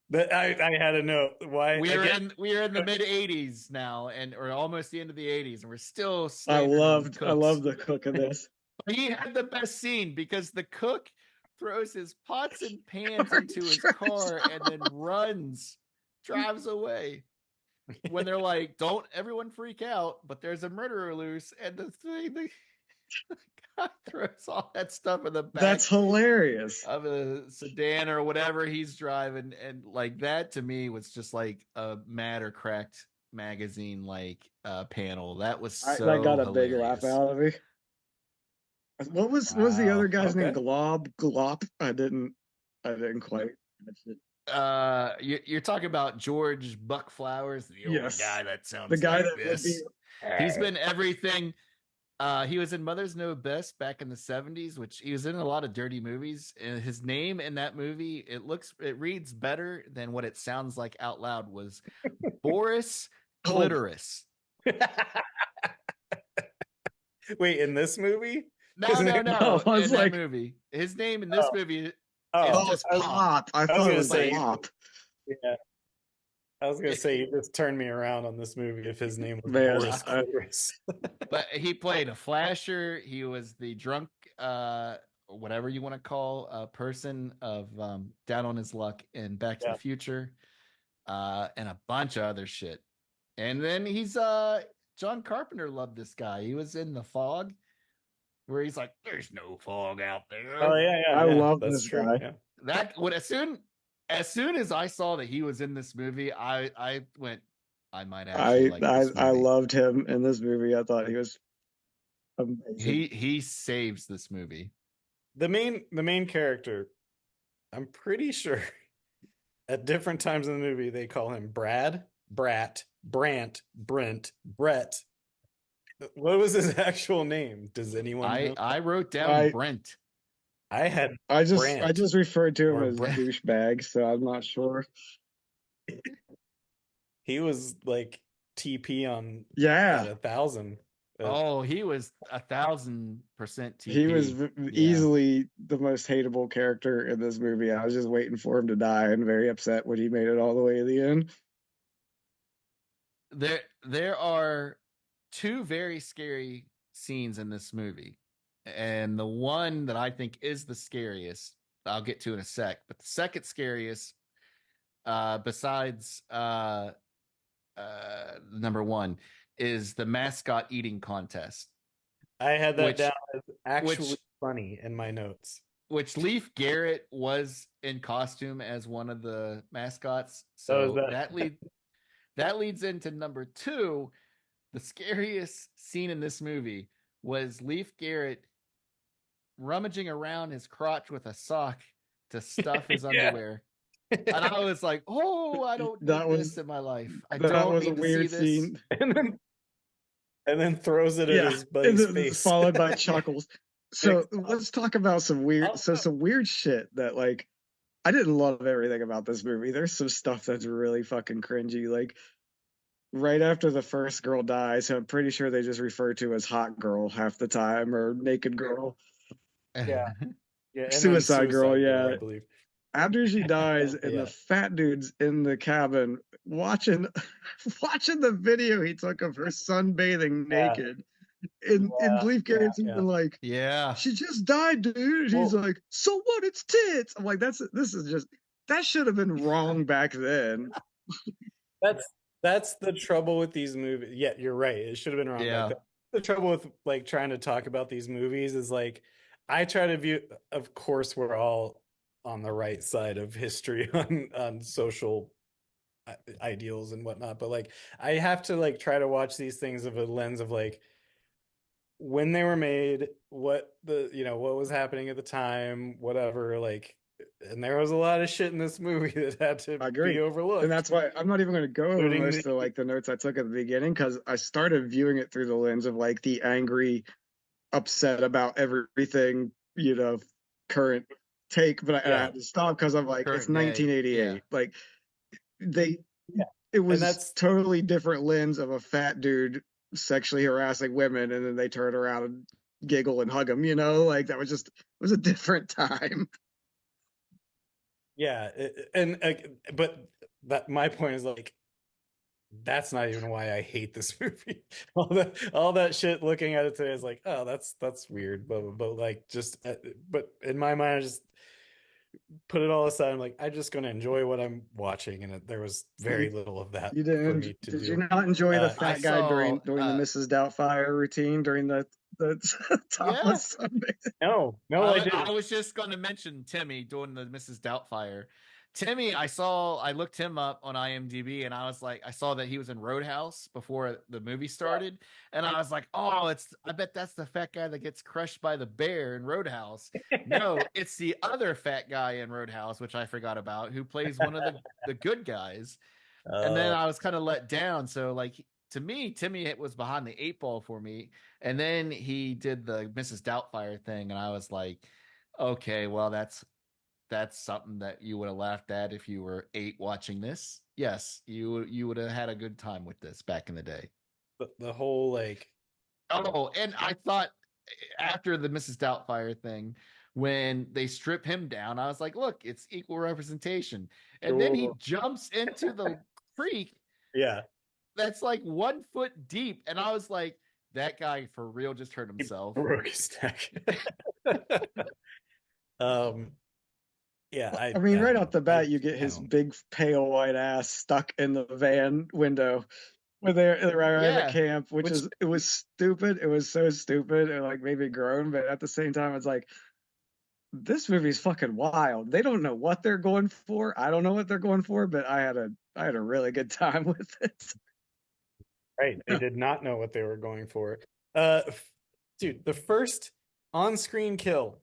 Speaker 1: But I had to know why.
Speaker 3: We are in the mid '80s now, or almost the end of the '80s, and we're still.
Speaker 2: I
Speaker 3: Cooks.
Speaker 2: love the cook of this.
Speaker 3: He had the best scene because the cook throws his pots and pans into his car and then drives away. When they're like, "Don't everyone freak out!" But there's a murderer loose, and the guy throws all that stuff in the back.
Speaker 2: That's hilarious.
Speaker 3: Of a sedan or whatever he's driving, and like that to me was just like a Mad or Cracked magazine like panel. That was so
Speaker 2: that got a
Speaker 3: hilarious.
Speaker 2: big laugh out of me. What was the other guy's name?
Speaker 1: Okay.
Speaker 2: Glop. I didn't quite catch it.
Speaker 3: You're talking about George Buck Flowers, the only
Speaker 2: Yes.
Speaker 3: guy that sounds
Speaker 2: The guy
Speaker 3: like
Speaker 2: that would
Speaker 3: this.
Speaker 2: be
Speaker 3: He's been everything. He was in Mothers Know Best back in the 70s, which he was in a lot of dirty movies. And his name in that movie, it reads better than what it sounds like out loud, was Boris Clitoris.
Speaker 1: Wait, in this movie?
Speaker 3: No.
Speaker 2: I was
Speaker 3: In
Speaker 2: like-
Speaker 3: that movie, his name in this movie is just
Speaker 2: Plop. I thought it was
Speaker 1: gonna say-
Speaker 2: Plop.
Speaker 1: Yeah. I was gonna say you just turned me around on this movie if his name was
Speaker 2: Man,
Speaker 1: Boris Clitoris.
Speaker 3: But he played a flasher. He was the drunk, whatever you want to call a person of down on his luck in Back to the Future, and a bunch of other shit. And then he's John Carpenter loved this guy. He was in The Fog, where he's like, "There's no fog out there."
Speaker 1: Oh yeah.
Speaker 2: I love
Speaker 1: That's
Speaker 2: this
Speaker 1: true.
Speaker 2: guy.
Speaker 1: Yeah.
Speaker 3: That would as soon as I saw that he was in this movie, I went, I might actually like this movie.
Speaker 2: I loved him in this movie. I thought he was amazing.
Speaker 3: He saves this movie.
Speaker 1: The main character, I'm pretty sure at different times in the movie they call him Brad, Brat, Brant, Brent, Brett. What was his actual name? Does anyone know?
Speaker 3: I wrote down
Speaker 2: I
Speaker 3: Brent.
Speaker 1: I had
Speaker 2: I
Speaker 1: Brant
Speaker 2: just referred to him
Speaker 1: or
Speaker 2: as
Speaker 1: Brent.
Speaker 2: douchebag, so I'm not sure.
Speaker 1: He was like TP on
Speaker 2: Yeah,
Speaker 1: at 1,000.
Speaker 3: Oh, he was 1,000%
Speaker 2: he was
Speaker 3: TP. Yeah.
Speaker 2: easily the most hateable character in this movie. I was just waiting for him to die and very upset when he made it all the way to the end.
Speaker 3: There are two very scary scenes in this movie. And the one that I think is the scariest, I'll get to in a sec, but the second scariest, besides number one, is the mascot eating contest.
Speaker 1: I had that
Speaker 3: which
Speaker 1: down as actually
Speaker 3: which
Speaker 1: funny in my notes.
Speaker 3: which Leif Garrett was in costume as one of the mascots.
Speaker 1: Oh,
Speaker 3: So that leads into number two. The scariest scene in this movie was Leif Garrett rummaging around his crotch with a sock to stuff his underwear. And I was like, oh, I don't need this in my life. I don't
Speaker 2: was a
Speaker 3: need to see
Speaker 2: weird
Speaker 3: this.
Speaker 2: scene.
Speaker 1: and then throws it at his
Speaker 2: And
Speaker 1: buddy's
Speaker 2: then
Speaker 1: face.
Speaker 2: followed by chuckles. So let's talk about some weird shit that like I didn't love everything about this movie. There's some stuff that's really fucking cringy. Like right after the first girl dies, I'm pretty sure they just refer to as hot girl half the time or naked girl.
Speaker 1: Yeah, and
Speaker 2: Suicide girl, yeah.
Speaker 1: I believe.
Speaker 2: After she dies and
Speaker 1: Yeah.
Speaker 2: the fat dude's in the cabin watching the video he took of her sunbathing naked. And Leif Garrett's even like,
Speaker 3: Yeah.
Speaker 2: she just died, dude. And he's like, so what? It's tits. I'm like, this is just, that should have been wrong back then.
Speaker 1: That's the trouble with these movies. Yeah, you're right. It should have been wrong.
Speaker 3: Yeah.
Speaker 1: Like the trouble with like trying to talk about these movies is like I try to view. Of course, we're all on the right side of history on social ideals and whatnot, but like I have to like try to watch these things of a lens of like when they were made, what what was happening at the time, whatever. Like, and there was a lot of shit in this movie that had to be overlooked.
Speaker 2: And that's why I'm not even going to go over
Speaker 1: Including
Speaker 2: most of like the notes I took at the beginning because I started viewing it through the lens of like the angry, upset about everything, current take. But I had to stop because I'm like, it's 1988. Like it was totally different lens of a fat dude sexually harassing women, and then they turn around and giggle and hug him. Like that was just it was a different time.
Speaker 1: Yeah, but that my point is like that's not even why I hate this movie. all that shit looking at it today is like, oh, that's weird, but like just but in my mind I just put it all aside. I'm like, I'm just going to enjoy what I'm watching, and there was very little of that
Speaker 2: you didn't,
Speaker 1: for me to do.
Speaker 2: Did you not enjoy the fat guy during the Mrs. Doubtfire routine during the topless Sunday?
Speaker 1: No, I didn't.
Speaker 3: I was just going to mention Timmy doing the Mrs. Doubtfire. Timmy, I looked him up on IMDb, and I was like, I saw that he was in Roadhouse before the movie started, and I was like, oh, I bet that's the fat guy that gets crushed by the bear in Roadhouse. No, it's the other fat guy in Roadhouse, which I forgot about, who plays one of the good guys. And then I was kind of let down. So like to me, Timmy was behind the 8 ball for me, and then he did the Mrs. Doubtfire thing, and I was like, okay, well that's something that you would have laughed at if you were 8 watching this. Yes, you would have had a good time with this back in the day.
Speaker 1: The whole like,
Speaker 3: and I thought after the Mrs. Doubtfire thing, when they strip him down, I was like, look, it's equal representation. And then he jumps into the creek.
Speaker 1: Yeah.
Speaker 3: That's like 1 foot deep. And I was like, that guy for real just hurt himself.
Speaker 1: He broke his neck. Yeah,
Speaker 2: I mean, right off the bat, you get his big pale white ass stuck in the van window when they're at camp, which it was stupid. It was so stupid and like made me groan, but at the same time, it's like this movie's fucking wild. They don't know what they're going for. I don't know what they're going for, but I had a really good time with it.
Speaker 1: Right, they did not know what they were going for. Dude, the first on-screen kill.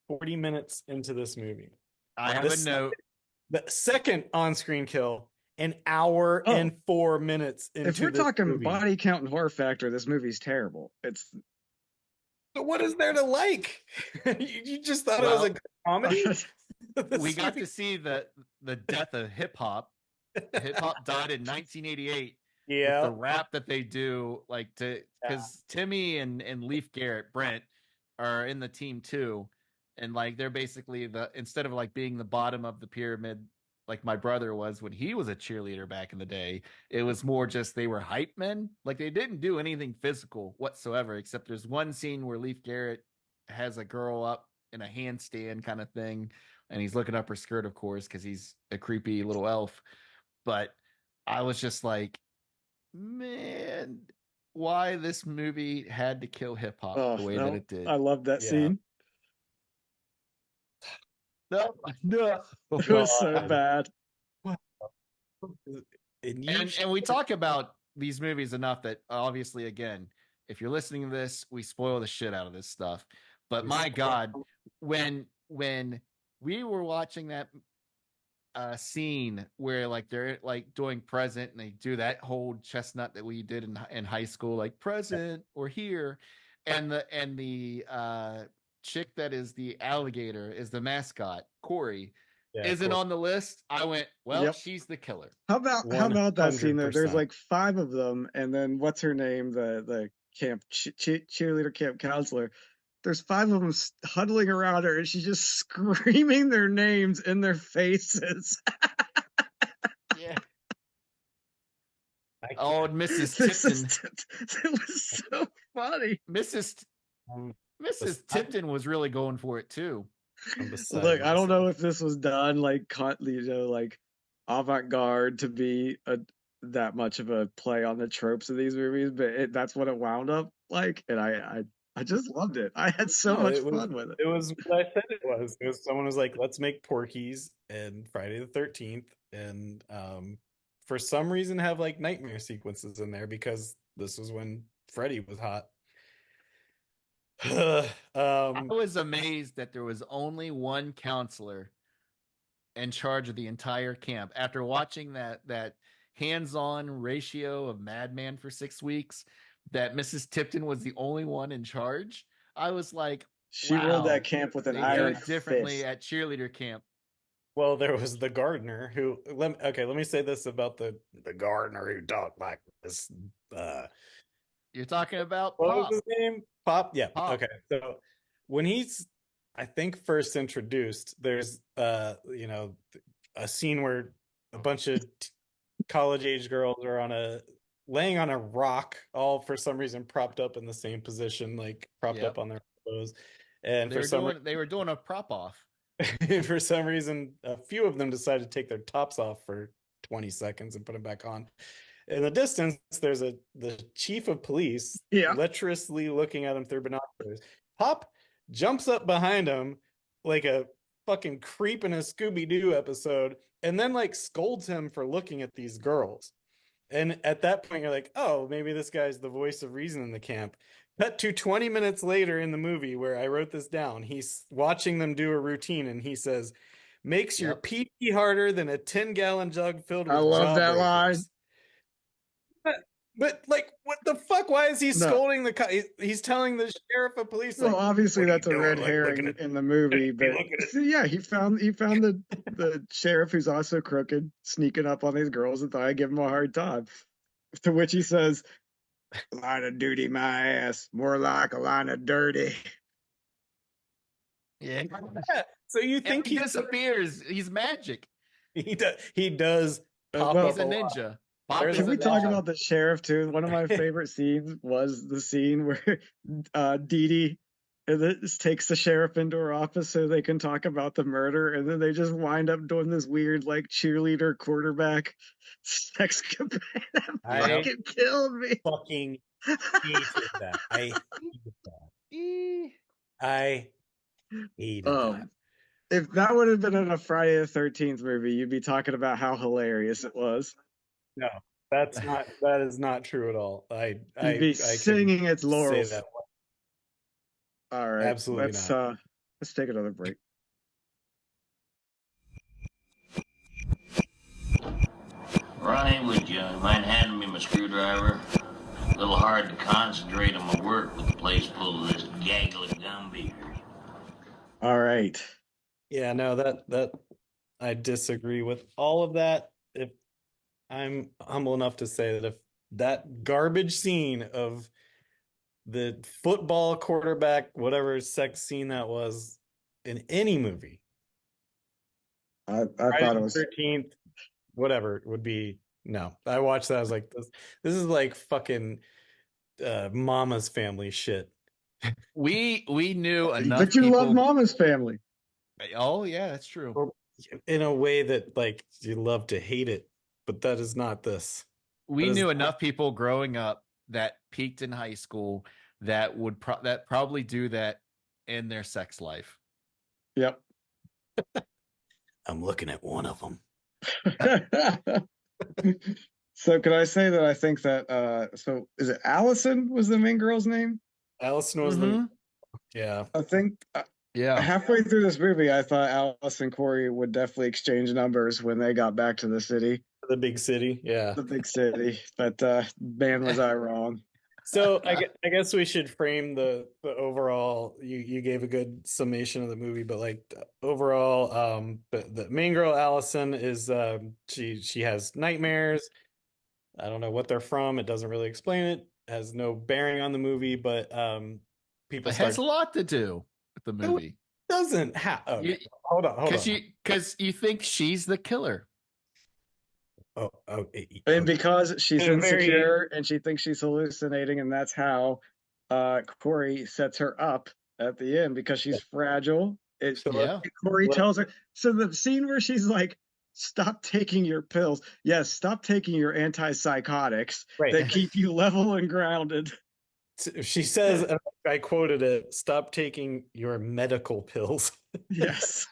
Speaker 1: 40 minutes into this movie.
Speaker 3: I have a note.
Speaker 1: The second on-screen kill an hour and 4 minutes into
Speaker 2: If we're
Speaker 1: this
Speaker 2: talking
Speaker 1: movie.
Speaker 2: body count and horror factor, this movie's terrible. It's
Speaker 1: But what is there to like? You just thought it was a good comedy?
Speaker 3: We got to see the death of hip hop. Hip hop died in 1988.
Speaker 1: Yeah,
Speaker 3: with the rap that they do, like because Timmy and Leaf Garrett, Brent, are in the team too, and like they're basically instead of like being the bottom of the pyramid like my brother was when he was a cheerleader back in the day, it was more just they were hype men. Like they didn't do anything physical whatsoever, except there's one scene where Leaf Garrett has a girl up in a handstand kind of thing, and he's looking up her skirt, of course, because he's a creepy little elf. But I was just like, man, why this movie had to kill hip hop the way that it did.
Speaker 2: I love that scene.
Speaker 3: No.
Speaker 2: It was so bad.
Speaker 3: And we talk about these movies enough that obviously, again, if you're listening to this, we spoil the shit out of this stuff. But my God, when we were watching that scene where like they're like doing present and they do that whole chestnut that we did in high school, like present or here, and the chick that is the alligator is the mascot, Corey, isn't on the list. I went, well, she's the killer.
Speaker 2: How about that scene there? There's like 5 of them, and then what's her name? The camp cheerleader camp counselor. There's 5 of them huddling around her, and she's just screaming their names in their faces.
Speaker 3: Yeah. Oh, Mrs. Tipton.
Speaker 2: It was so funny.
Speaker 3: Mrs. Tipton was really going for it too.
Speaker 2: Look, I don't know if this was done like like avant-garde to be that much of a play on the tropes of these movies, but that's what it wound up like, and I just loved it. I had so much fun with it.
Speaker 1: It was what I said it was. It was someone was like, let's make Porky's and Friday the 13th, and for some reason have like nightmare sequences in there because this was when Freddy was hot.
Speaker 3: I was amazed that there was only one counselor in charge of the entire camp. After watching that hands-on ratio of Madman for 6 weeks, that Mrs. Tipton was the only one in charge. I was like,
Speaker 2: she ruled that camp with an iron fist.
Speaker 3: Differently at cheerleader camp.
Speaker 1: Well, there was the gardener who. Let me say this about the gardener who talked like this.
Speaker 3: You're talking about
Speaker 1: what
Speaker 3: Pop.
Speaker 1: was his name? Pop. Yeah.
Speaker 3: Pop.
Speaker 1: Okay. So when he's, I think, first introduced, there's a scene where a bunch of college age girls are laying on a rock, all for some reason propped up in the same position, like propped up on their elbows. And
Speaker 3: they were doing a prop off.
Speaker 1: For some reason, a few of them decided to take their tops off for 20 seconds and put them back on. In the distance, there's the chief of police lecherously looking at him through binoculars. Pop jumps up behind him like a fucking creep in a Scooby-Doo episode, and then like scolds him for looking at these girls. And at that point, you're like, oh, maybe this guy's the voice of reason in the camp. Cut to 20 minutes later in the movie where I wrote this down. He's watching them do a routine, and he says, makes your pee harder than a 10-gallon jug filled with
Speaker 2: I love that line.
Speaker 1: But like, what the fuck? Why is he scolding the he's telling the sheriff of police?
Speaker 2: Well, like, obviously that's a red herring in the movie, but he found the sheriff who's also crooked sneaking up on these girls and thought I'd give him a hard time. To which he says, "Line of duty, my ass, more like a line of dirty."
Speaker 3: Yeah.
Speaker 1: So you think
Speaker 3: he disappears? He's magic.
Speaker 1: He does. Pop
Speaker 3: he's a ninja.
Speaker 2: Can we talk about the sheriff too? One of my favorite scenes was the scene where Dee Dee takes the sheriff into her office so they can talk about the murder, and then they just wind up doing this weird like cheerleader quarterback sex campaign. That fucking killed me.
Speaker 1: Fucking hated that. I hated that.
Speaker 2: If that would have been in a Friday the 13th movie, you'd be talking about how hilarious it was.
Speaker 1: No, that is not true at all.
Speaker 2: You'd be singing its laurels. All right,
Speaker 1: absolutely not.
Speaker 2: Let's take another break.
Speaker 6: Ronnie, would you mind handing me my screwdriver? A little hard to concentrate on my work with the place full of this gaggle of gumbeaters.
Speaker 2: All right.
Speaker 1: Yeah, no, that I disagree with all of that. If I'm humble enough to say that if that garbage scene of the football quarterback, whatever sex scene that was in any movie,
Speaker 2: I
Speaker 1: Friday
Speaker 2: thought it
Speaker 1: the
Speaker 2: was
Speaker 1: 13th, whatever it would be. No, I watched that. I was like, this is like fucking Mama's Family shit.
Speaker 3: We knew enough
Speaker 2: but you
Speaker 3: people.
Speaker 2: love Mama's Family.
Speaker 3: Oh yeah, that's true.
Speaker 1: In a way that like you love to hate it, but that is not this.
Speaker 3: We knew enough people growing up that peaked in high school that would probably do that in their sex life.
Speaker 2: Yep.
Speaker 1: I'm looking at one of them.
Speaker 2: So can I say that I think that so is it Allison was the main girl's name?
Speaker 1: Allison was the yeah.
Speaker 2: I think
Speaker 3: Yeah.
Speaker 2: halfway through this movie, I thought Alice and Corey would definitely exchange numbers when they got back to the city.
Speaker 1: The big city, yeah.
Speaker 2: The big city. But man, was I wrong.
Speaker 1: So I guess we should frame the overall. You gave a good summation of the movie, but like overall, the main girl Allison is she has nightmares. I don't know what they're from. It doesn't really explain it. Has no bearing on the movie, but people
Speaker 3: It
Speaker 1: start.
Speaker 3: has a lot to do with the
Speaker 1: No,
Speaker 3: movie.
Speaker 1: doesn't have. Okay. Hold on.
Speaker 3: Because you think she's the killer.
Speaker 2: And because she's insecure and she thinks she's hallucinating, and that's how Corey sets her up at the end because she's fragile. Corey tells her. So the scene where she's like, "Stop taking your pills." Yes, stop taking your antipsychotics that keep you level and grounded.
Speaker 1: She says, and I quoted it, "Stop taking your medical pills."
Speaker 2: Yes.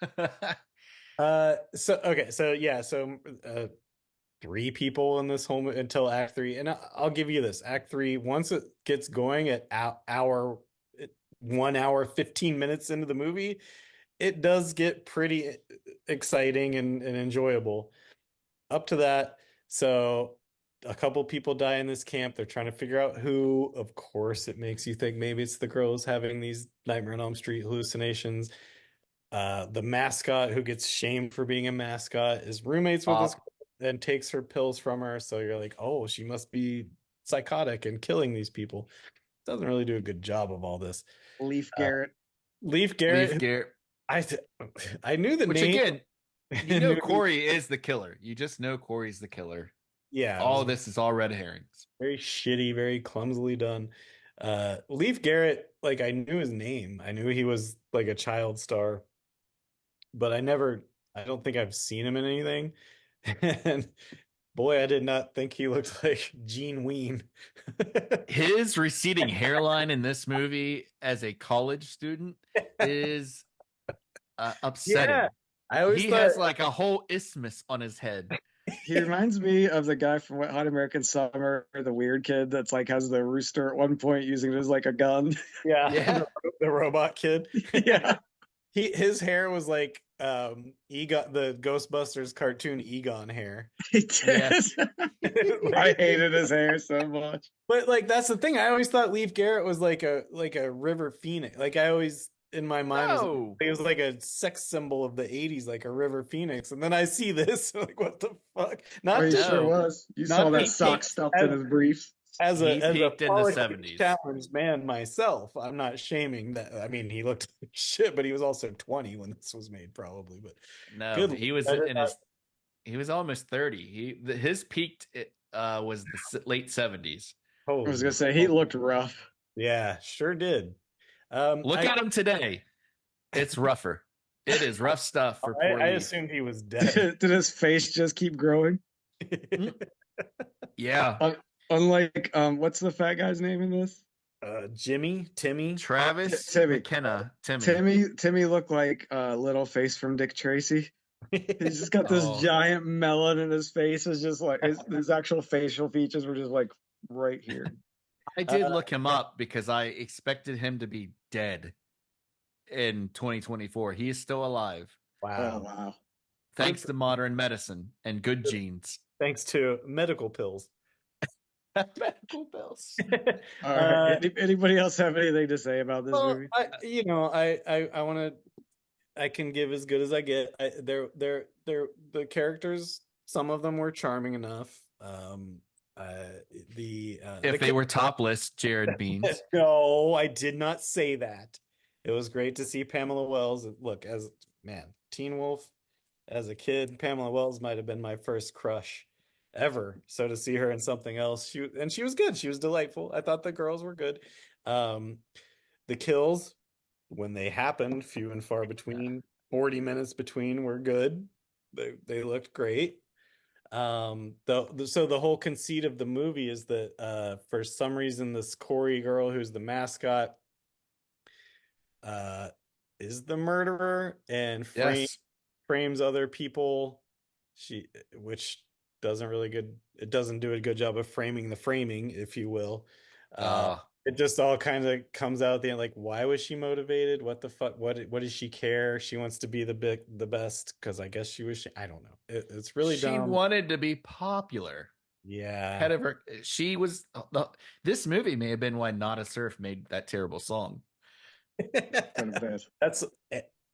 Speaker 1: So 3 people in this home until Act 3, and I'll give you this: Act 3, once it gets going at 1 hour 15 minutes into the movie, it does get pretty exciting and enjoyable. Up to that, so a couple people die in this camp. They're trying to figure out who. Of course, it makes you think maybe it's the girls having these Nightmare on Elm Street hallucinations. The mascot, who gets shamed for being a mascot, is roommates with this girl and takes her pills from her. So you're like, oh, she must be psychotic and killing these people. Doesn't really do a good job of all this.
Speaker 2: Leif Garrett.
Speaker 1: Leif Garrett. I knew the
Speaker 3: Which
Speaker 1: name.
Speaker 3: Again, you know Corey is the killer. You just know Corey's the killer.
Speaker 1: Yeah.
Speaker 3: All this is all red herrings.
Speaker 1: Very shitty, very clumsily done. Leif Garrett, like, I knew his name. I knew he was like a child star, but I don't think I've seen him in anything. And boy, I did not think he looked like Gene Ween.
Speaker 3: His receding hairline in this movie as a college student is upsetting.
Speaker 1: Yeah,
Speaker 3: he has like a whole isthmus on his head.
Speaker 2: He reminds me of the guy from Wet Hot American Summer, the weird kid that's like has the rooster at one point using it as like a gun.
Speaker 1: Yeah. The robot kid.
Speaker 2: Yeah.
Speaker 1: His hair was like Egon, the Ghostbusters cartoon Egon hair.
Speaker 2: He did. I hated his hair so much.
Speaker 1: But like that's the thing. I always thought Leif Garrett was like a river phoenix. Like I always in my mind it was like a sex symbol of the 80s, like a river phoenix. And then I see this, like, what the fuck?
Speaker 2: Sure was. You saw that sock stuffed in his briefs.
Speaker 1: As a
Speaker 3: in the 70s
Speaker 1: challenged man myself, I'm not shaming that. I mean, he looked like shit, but he was also 20 when this was made, probably. But
Speaker 3: no, he was he was almost 30. His peak was the late 70s.
Speaker 2: I was gonna say he looked rough.
Speaker 1: Yeah, sure did.
Speaker 3: Look at him today. It's rougher. It is rough stuff for poor
Speaker 1: I
Speaker 3: Leif.
Speaker 1: assumed he was dead.
Speaker 2: Did his face just keep growing?
Speaker 3: Yeah.
Speaker 2: Unlike what's the fat guy's name in this?
Speaker 1: Timmy,
Speaker 3: Travis,
Speaker 2: Timmy,
Speaker 3: McKenna,
Speaker 2: Timmy looked like little face from Dick Tracy. He's just got this giant melon in his face. Is just like his actual facial features were just like right here.
Speaker 3: I did look him up because I expected him to be dead in 2024. He is still alive.
Speaker 1: Wow.
Speaker 2: Oh, wow.
Speaker 3: Thanks to modern medicine and good genes.
Speaker 1: thanks to medical pills.
Speaker 3: Medical bills.
Speaker 2: All right. Anybody else have anything to say about this
Speaker 1: Well,
Speaker 2: movie?
Speaker 1: I want to. I can give as good as I get. The characters. Some of them were charming enough.
Speaker 3: If they were topless, Jared Beans.
Speaker 1: No, I did not say that. It was great to see Pamela Wells. Look, Teen Wolf, as a kid, Pamela Wells might have been my first crush ever. So to see her in something else, she was good. She was delightful. I thought the girls were good. The kills, when they happened, few and far between, 40 minutes between, were good. They looked great. So the whole conceit of the movie is that for some reason this Corey girl, who's the mascot, is the murderer and
Speaker 3: Yes.
Speaker 1: frames other people. Which doesn't do a good job of framing the framing, if you will. It just all kind of comes out at the end, like, why was she motivated? What the fuck? What does she care? She wants to be the best because I guess I don't know. It's really
Speaker 3: She
Speaker 1: dumb.
Speaker 3: wanted to be popular.
Speaker 1: Yeah.
Speaker 3: Head of her. She was. This movie may have been why Not a Surf made that terrible song.
Speaker 2: Kind of bad.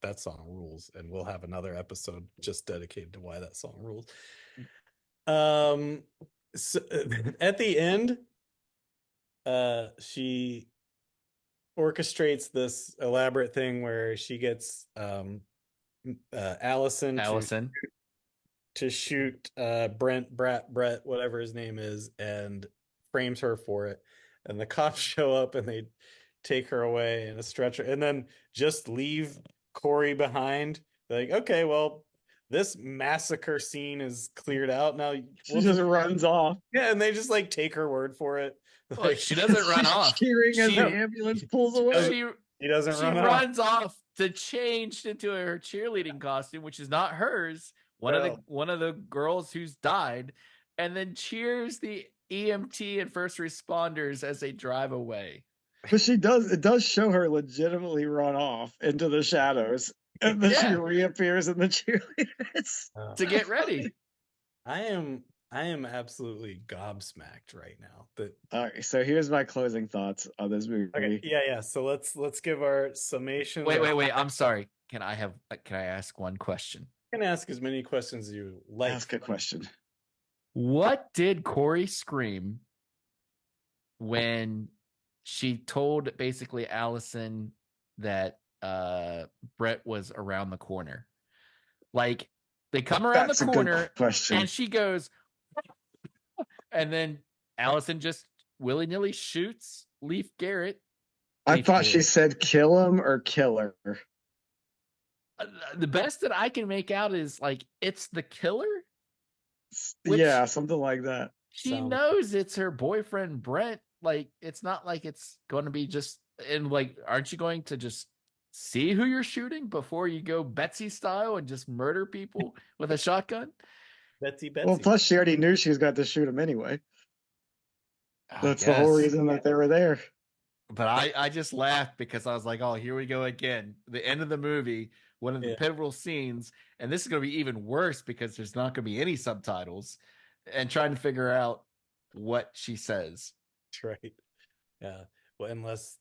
Speaker 1: That song rules, and we'll have another episode just dedicated to why that song rules. So, at the end, she orchestrates this elaborate thing where she gets Allison to shoot Brett, whatever his name is, and frames her for it. And the cops show up and they take her away in a stretcher and then just leave Corey behind. They're like, okay, well, this massacre scene is cleared out now.
Speaker 2: She just runs off.
Speaker 1: Yeah, and they just like take her word for it.
Speaker 3: Like, she doesn't run off.
Speaker 2: Cheering as the ambulance pulls away.
Speaker 1: She doesn't run off.
Speaker 3: She runs off to change into her cheerleading costume, which is not hers. One of the girls who's died, and then cheers the EMT and first responders as they drive away.
Speaker 2: But it does show her legitimately run off into the shadows, and then she reappears in the cheerleaders
Speaker 3: to get ready.
Speaker 1: I am absolutely gobsmacked right now.
Speaker 2: All right, so here's my closing thoughts on this movie.
Speaker 1: Okay, yeah. So let's give our summation.
Speaker 3: Wait. I'm sorry. Can I ask one question?
Speaker 1: You can ask as many questions as you like.
Speaker 2: Ask a question.
Speaker 3: What did Corey scream when she told basically Allison that Brett was around the corner? Like, they come around the corner and she goes, and then Allison just willy-nilly shoots Leif Garrett.
Speaker 2: I thought she said kill him or kill her.
Speaker 3: The best that I can make out is like, it's the killer.
Speaker 2: Yeah, something like that.
Speaker 3: She knows it's her boyfriend Brent. Like, it's not like it's going to be just, and like, aren't you going to just see who you're shooting before you go Betsy style and just murder people with a shotgun?
Speaker 1: Betsy.
Speaker 2: Well, plus she already knew she was going to shoot him anyway. That's the whole reason that they were there.
Speaker 3: But I just laughed because I was like, oh, here we go again. The end of the movie, one of the pivotal scenes, and this is going to be even worse because there's not going to be any subtitles, and trying to figure out what she says.
Speaker 1: That's right. Yeah. Well, unless,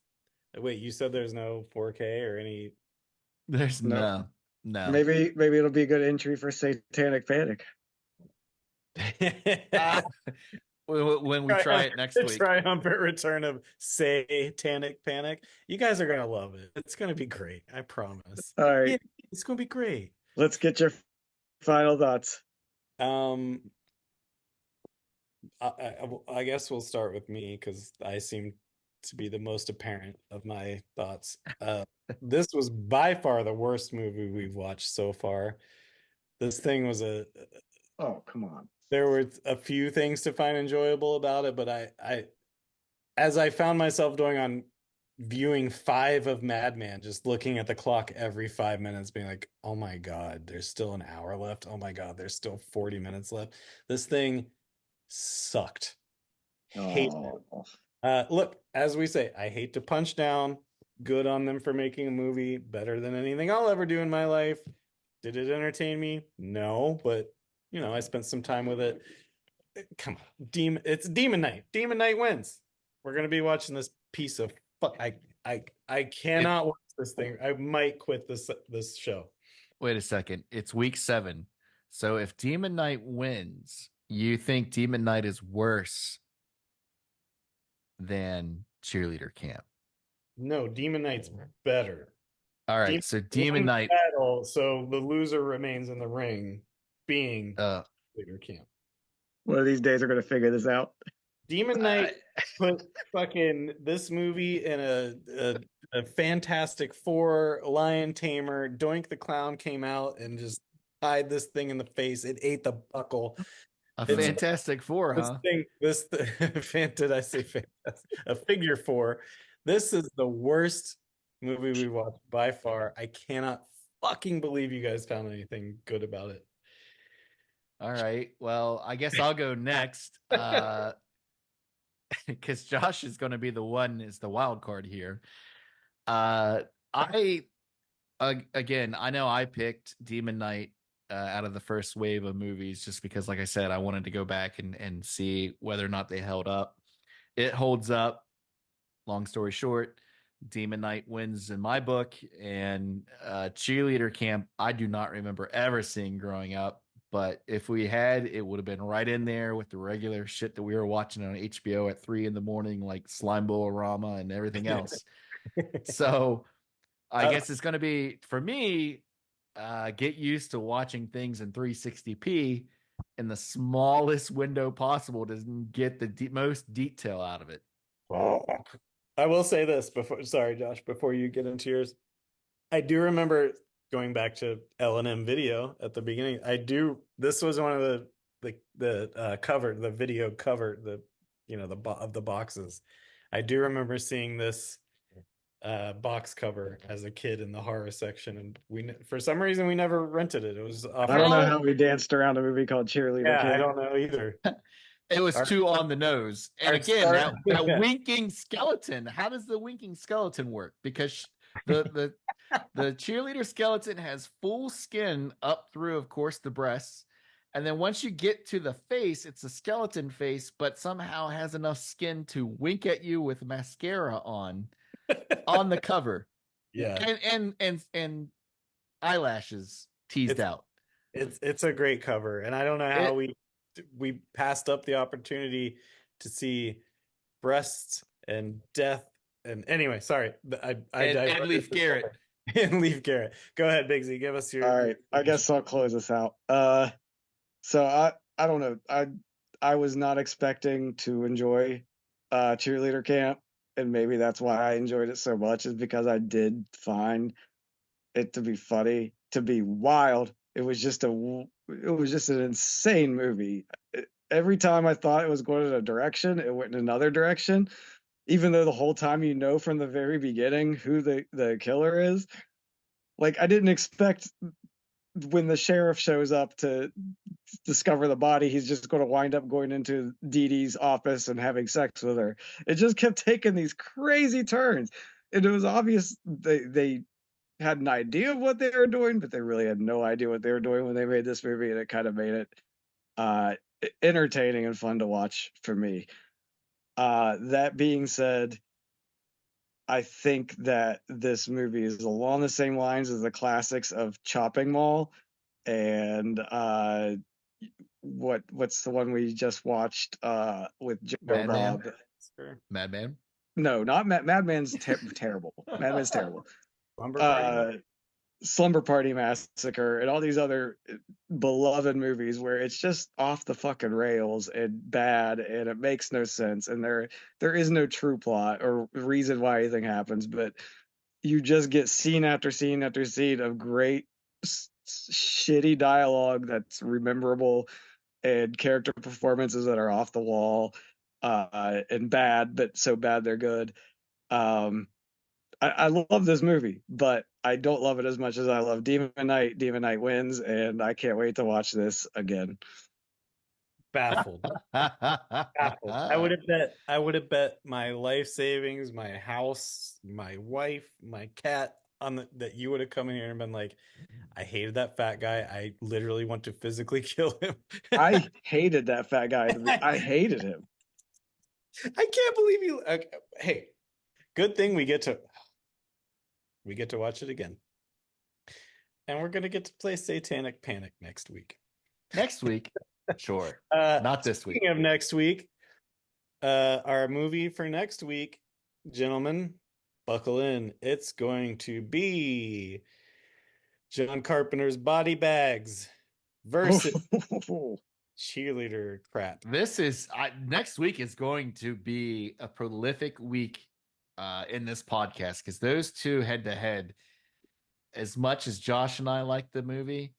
Speaker 1: wait, you said there's no 4K or any?
Speaker 3: There's no.
Speaker 2: Maybe it'll be a good entry for Satanic Panic.
Speaker 3: When we try it next week.
Speaker 1: Triumphant return of Satanic Panic. You guys are going to love it. It's going to be great. I promise.
Speaker 2: All right.
Speaker 1: Yeah, it's going to be great.
Speaker 2: Let's get your final thoughts.
Speaker 1: I guess we'll start with me because I seem to be the most apparent of my thoughts. This was by far the worst movie we've watched so far. This thing was
Speaker 2: oh, come on.
Speaker 1: There were a few things to find enjoyable about it, but as I found myself doing on viewing 5 of Madman, just looking at the clock every 5 minutes, being like, oh my God, there's still an hour left. Oh my God, there's still 40 minutes left. This thing sucked. Hate it. Look, as we say, I hate to punch down. Good on them for making a movie better than anything I'll ever do in my life. Did it entertain me? No, but I spent some time with it. come on, it's Demon Knight. Demon Knight wins. We're gonna be watching this piece of fuck. I cannot watch this thing. I might quit this show.
Speaker 3: Wait a second. It's week 7. So if Demon Knight wins, you think Demon Knight is worse than Cheerleader Camp?
Speaker 1: No, Demon Knight's better.
Speaker 3: All right. So Demon Knight.
Speaker 1: Battle, so the loser remains in the ring, being Cheerleader Camp.
Speaker 2: One of these days, we're gonna figure this out.
Speaker 1: Demon Knight put fucking this movie in a Fantastic Four, Lion Tamer. Doink the Clown came out and just tied this thing in the face. It ate the buckle.
Speaker 3: Fantastic Four, huh?
Speaker 1: Did I say fantastic? A figure four. This is the worst movie we watched by far. I cannot fucking believe you guys found anything good about it.
Speaker 3: All right. Well, I guess I'll go next. Because Josh is going to be the wild card here. Again, I know I picked Demon Knight out of the first wave of movies just because, like I said, I wanted to go back and see whether or not they held up. It holds up. Long story short, Demon Knight wins in my book, and Cheerleader Camp, I do not remember ever seeing growing up. But if we had, it would have been right in there with the regular shit that we were watching on HBO at 3 a.m, like Slime Bowl-orama and everything else. So I guess it's going to be, for me, get used to watching things in 360p in the smallest window possible to get the most detail out of it.
Speaker 1: Oh. I will say this sorry, Josh, before you get into yours. I do remember going back to L&M video at the beginning. This was one of the cover, the video cover, of the boxes. I do remember seeing this box cover as a kid in the horror section, and for some reason we never rented it. It was
Speaker 2: I don't know how we danced around a movie called Cheerleader Camp.
Speaker 1: I don't know either.
Speaker 3: It was too on the nose. And again, that winking skeleton. How does the winking skeleton work? Because the cheerleader skeleton has full skin up through, of course, the breasts. And then once you get to the face, it's a skeleton face, but somehow has enough skin to wink at you with mascara on the cover.
Speaker 1: Yeah.
Speaker 3: And eyelashes teased out.
Speaker 1: It's a great cover. And I don't know how we passed up the opportunity to see breasts and death. And anyway, sorry,
Speaker 3: and Leif Garrett.
Speaker 1: And Leif Garrett. Go ahead, Bigsy. Give us your.
Speaker 2: All right, I guess I'll close this out. So I don't know. I was not expecting to enjoy Cheerleader Camp, and maybe that's why I enjoyed it so much, is because I did find it to be funny, to be wild. It was just an insane movie. Every time I thought it was going in a direction, it went in another direction. Even though the whole time you know from the very beginning who the killer is. Like, I didn't expect when the sheriff shows up to discover the body, he's just going to wind up going into Dee Dee's office and having sex with her. It just kept taking these crazy turns. And it was obvious they had an idea of what they were doing, but they really had no idea what they were doing when they made this movie, and it kind of made it entertaining and fun to watch for me. That being said, I think that this movie is along the same lines as the classics of Chopping Mall and what's the one we just watched with Joe Bob?
Speaker 3: Madman?
Speaker 2: No, not Madman's terrible. Madman's terrible. Slumber Party Massacre and all these other beloved movies where it's just off the fucking rails and bad and it makes no sense and there is no true plot or reason why anything happens, but you just get scene after scene after scene of great shitty dialogue that's rememberable and character performances that are off the wall and bad, but so bad they're good. I love this movie, but I don't love it as much as I love Demon Knight. Demon Knight wins, and I can't wait to watch this again.
Speaker 1: Baffled. Baffled. I would have bet my life savings, my house, my wife, my cat, that you would have come in here and been like, I hated that fat guy. I literally want to physically kill him.
Speaker 2: I hated that fat guy. I hated him.
Speaker 1: I can't believe you. Okay, hey, good thing we get to watch it again, and we're gonna get to play Satanic Panic next week.
Speaker 3: Next week, sure. Not this week.
Speaker 1: Speaking of next week, our movie for next week, gentlemen, buckle in. It's going to be John Carpenter's Body Bags versus Cheerleader Crap.
Speaker 3: This is next week is going to be a prolific week in this podcast because those two head to head. As much as Josh and I like the movie,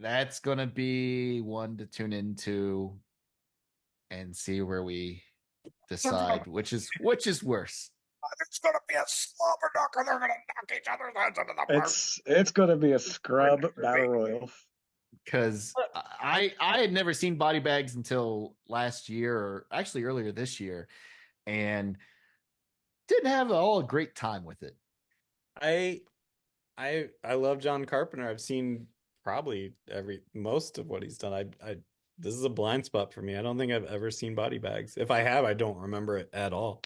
Speaker 3: that's going to be one to tune into and see where we decide which is worse.
Speaker 7: It's going to be a slobber knocker. They're going to knock each other's heads into the park.
Speaker 2: It's going to be a scrub battle royal.
Speaker 3: Because I had never seen Body Bags until last year, or actually earlier this year, and didn't have a great time with it.
Speaker 1: I love John Carpenter. I've seen probably most of what he's done. This is a blind spot for me. I don't think I've ever seen Body Bags. If I have, I don't remember it at all.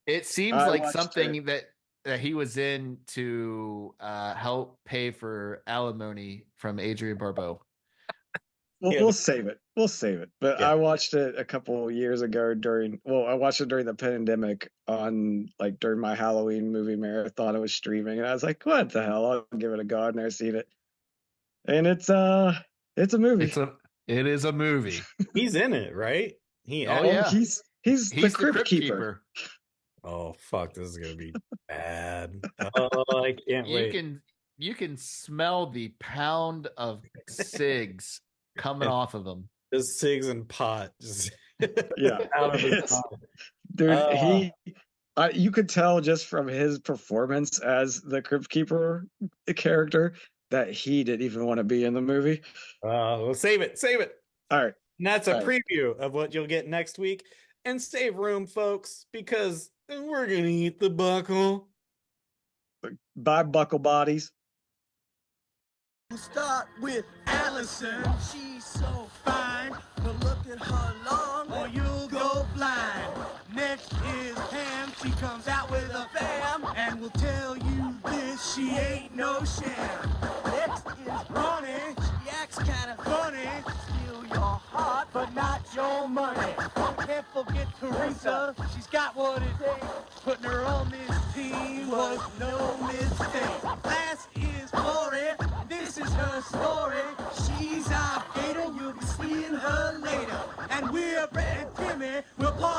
Speaker 3: It seems like something that he was in to help pay for alimony from Adrienne Barbeau.
Speaker 2: We'll save it. We'll save it. But yeah. I watched it a couple years ago I watched it during the pandemic on during my Halloween movie marathon. It was streaming, and I was like, "What the hell? I'll give it a go." I've never seen it, and it's a movie.
Speaker 3: It is a movie.
Speaker 1: He's in it, right?
Speaker 2: Yeah. He's the Crypt keeper.
Speaker 1: Oh fuck! This is gonna be bad. Oh, I can't wait.
Speaker 3: You can smell the pound of cigs coming off of him.
Speaker 1: Just cigs and pot. Just
Speaker 2: out of his pot. Dude, you could tell just from his performance as the Crypt Keeper character that he didn't even want to be in the movie.
Speaker 1: We'll save it.
Speaker 2: All right.
Speaker 1: And that's a preview of what you'll get next week. And save room, folks, because we're gonna eat the buckle.
Speaker 2: Bye, buckle bodies.
Speaker 8: We'll start with Allison. She's so fine, but look at her long or you'll go blind. Next is Pam. She comes out with a fam and will tell you this, she ain't no sham. Next is Ronnie. She acts kind of funny. Steal your heart, but not your money. Can't forget Teresa. She's got what it takes. Putting her on this team was no mistake. Last is Lori. This is her story. She's our gator. You'll be seeing her later. And we're Brett and Timmy. We're part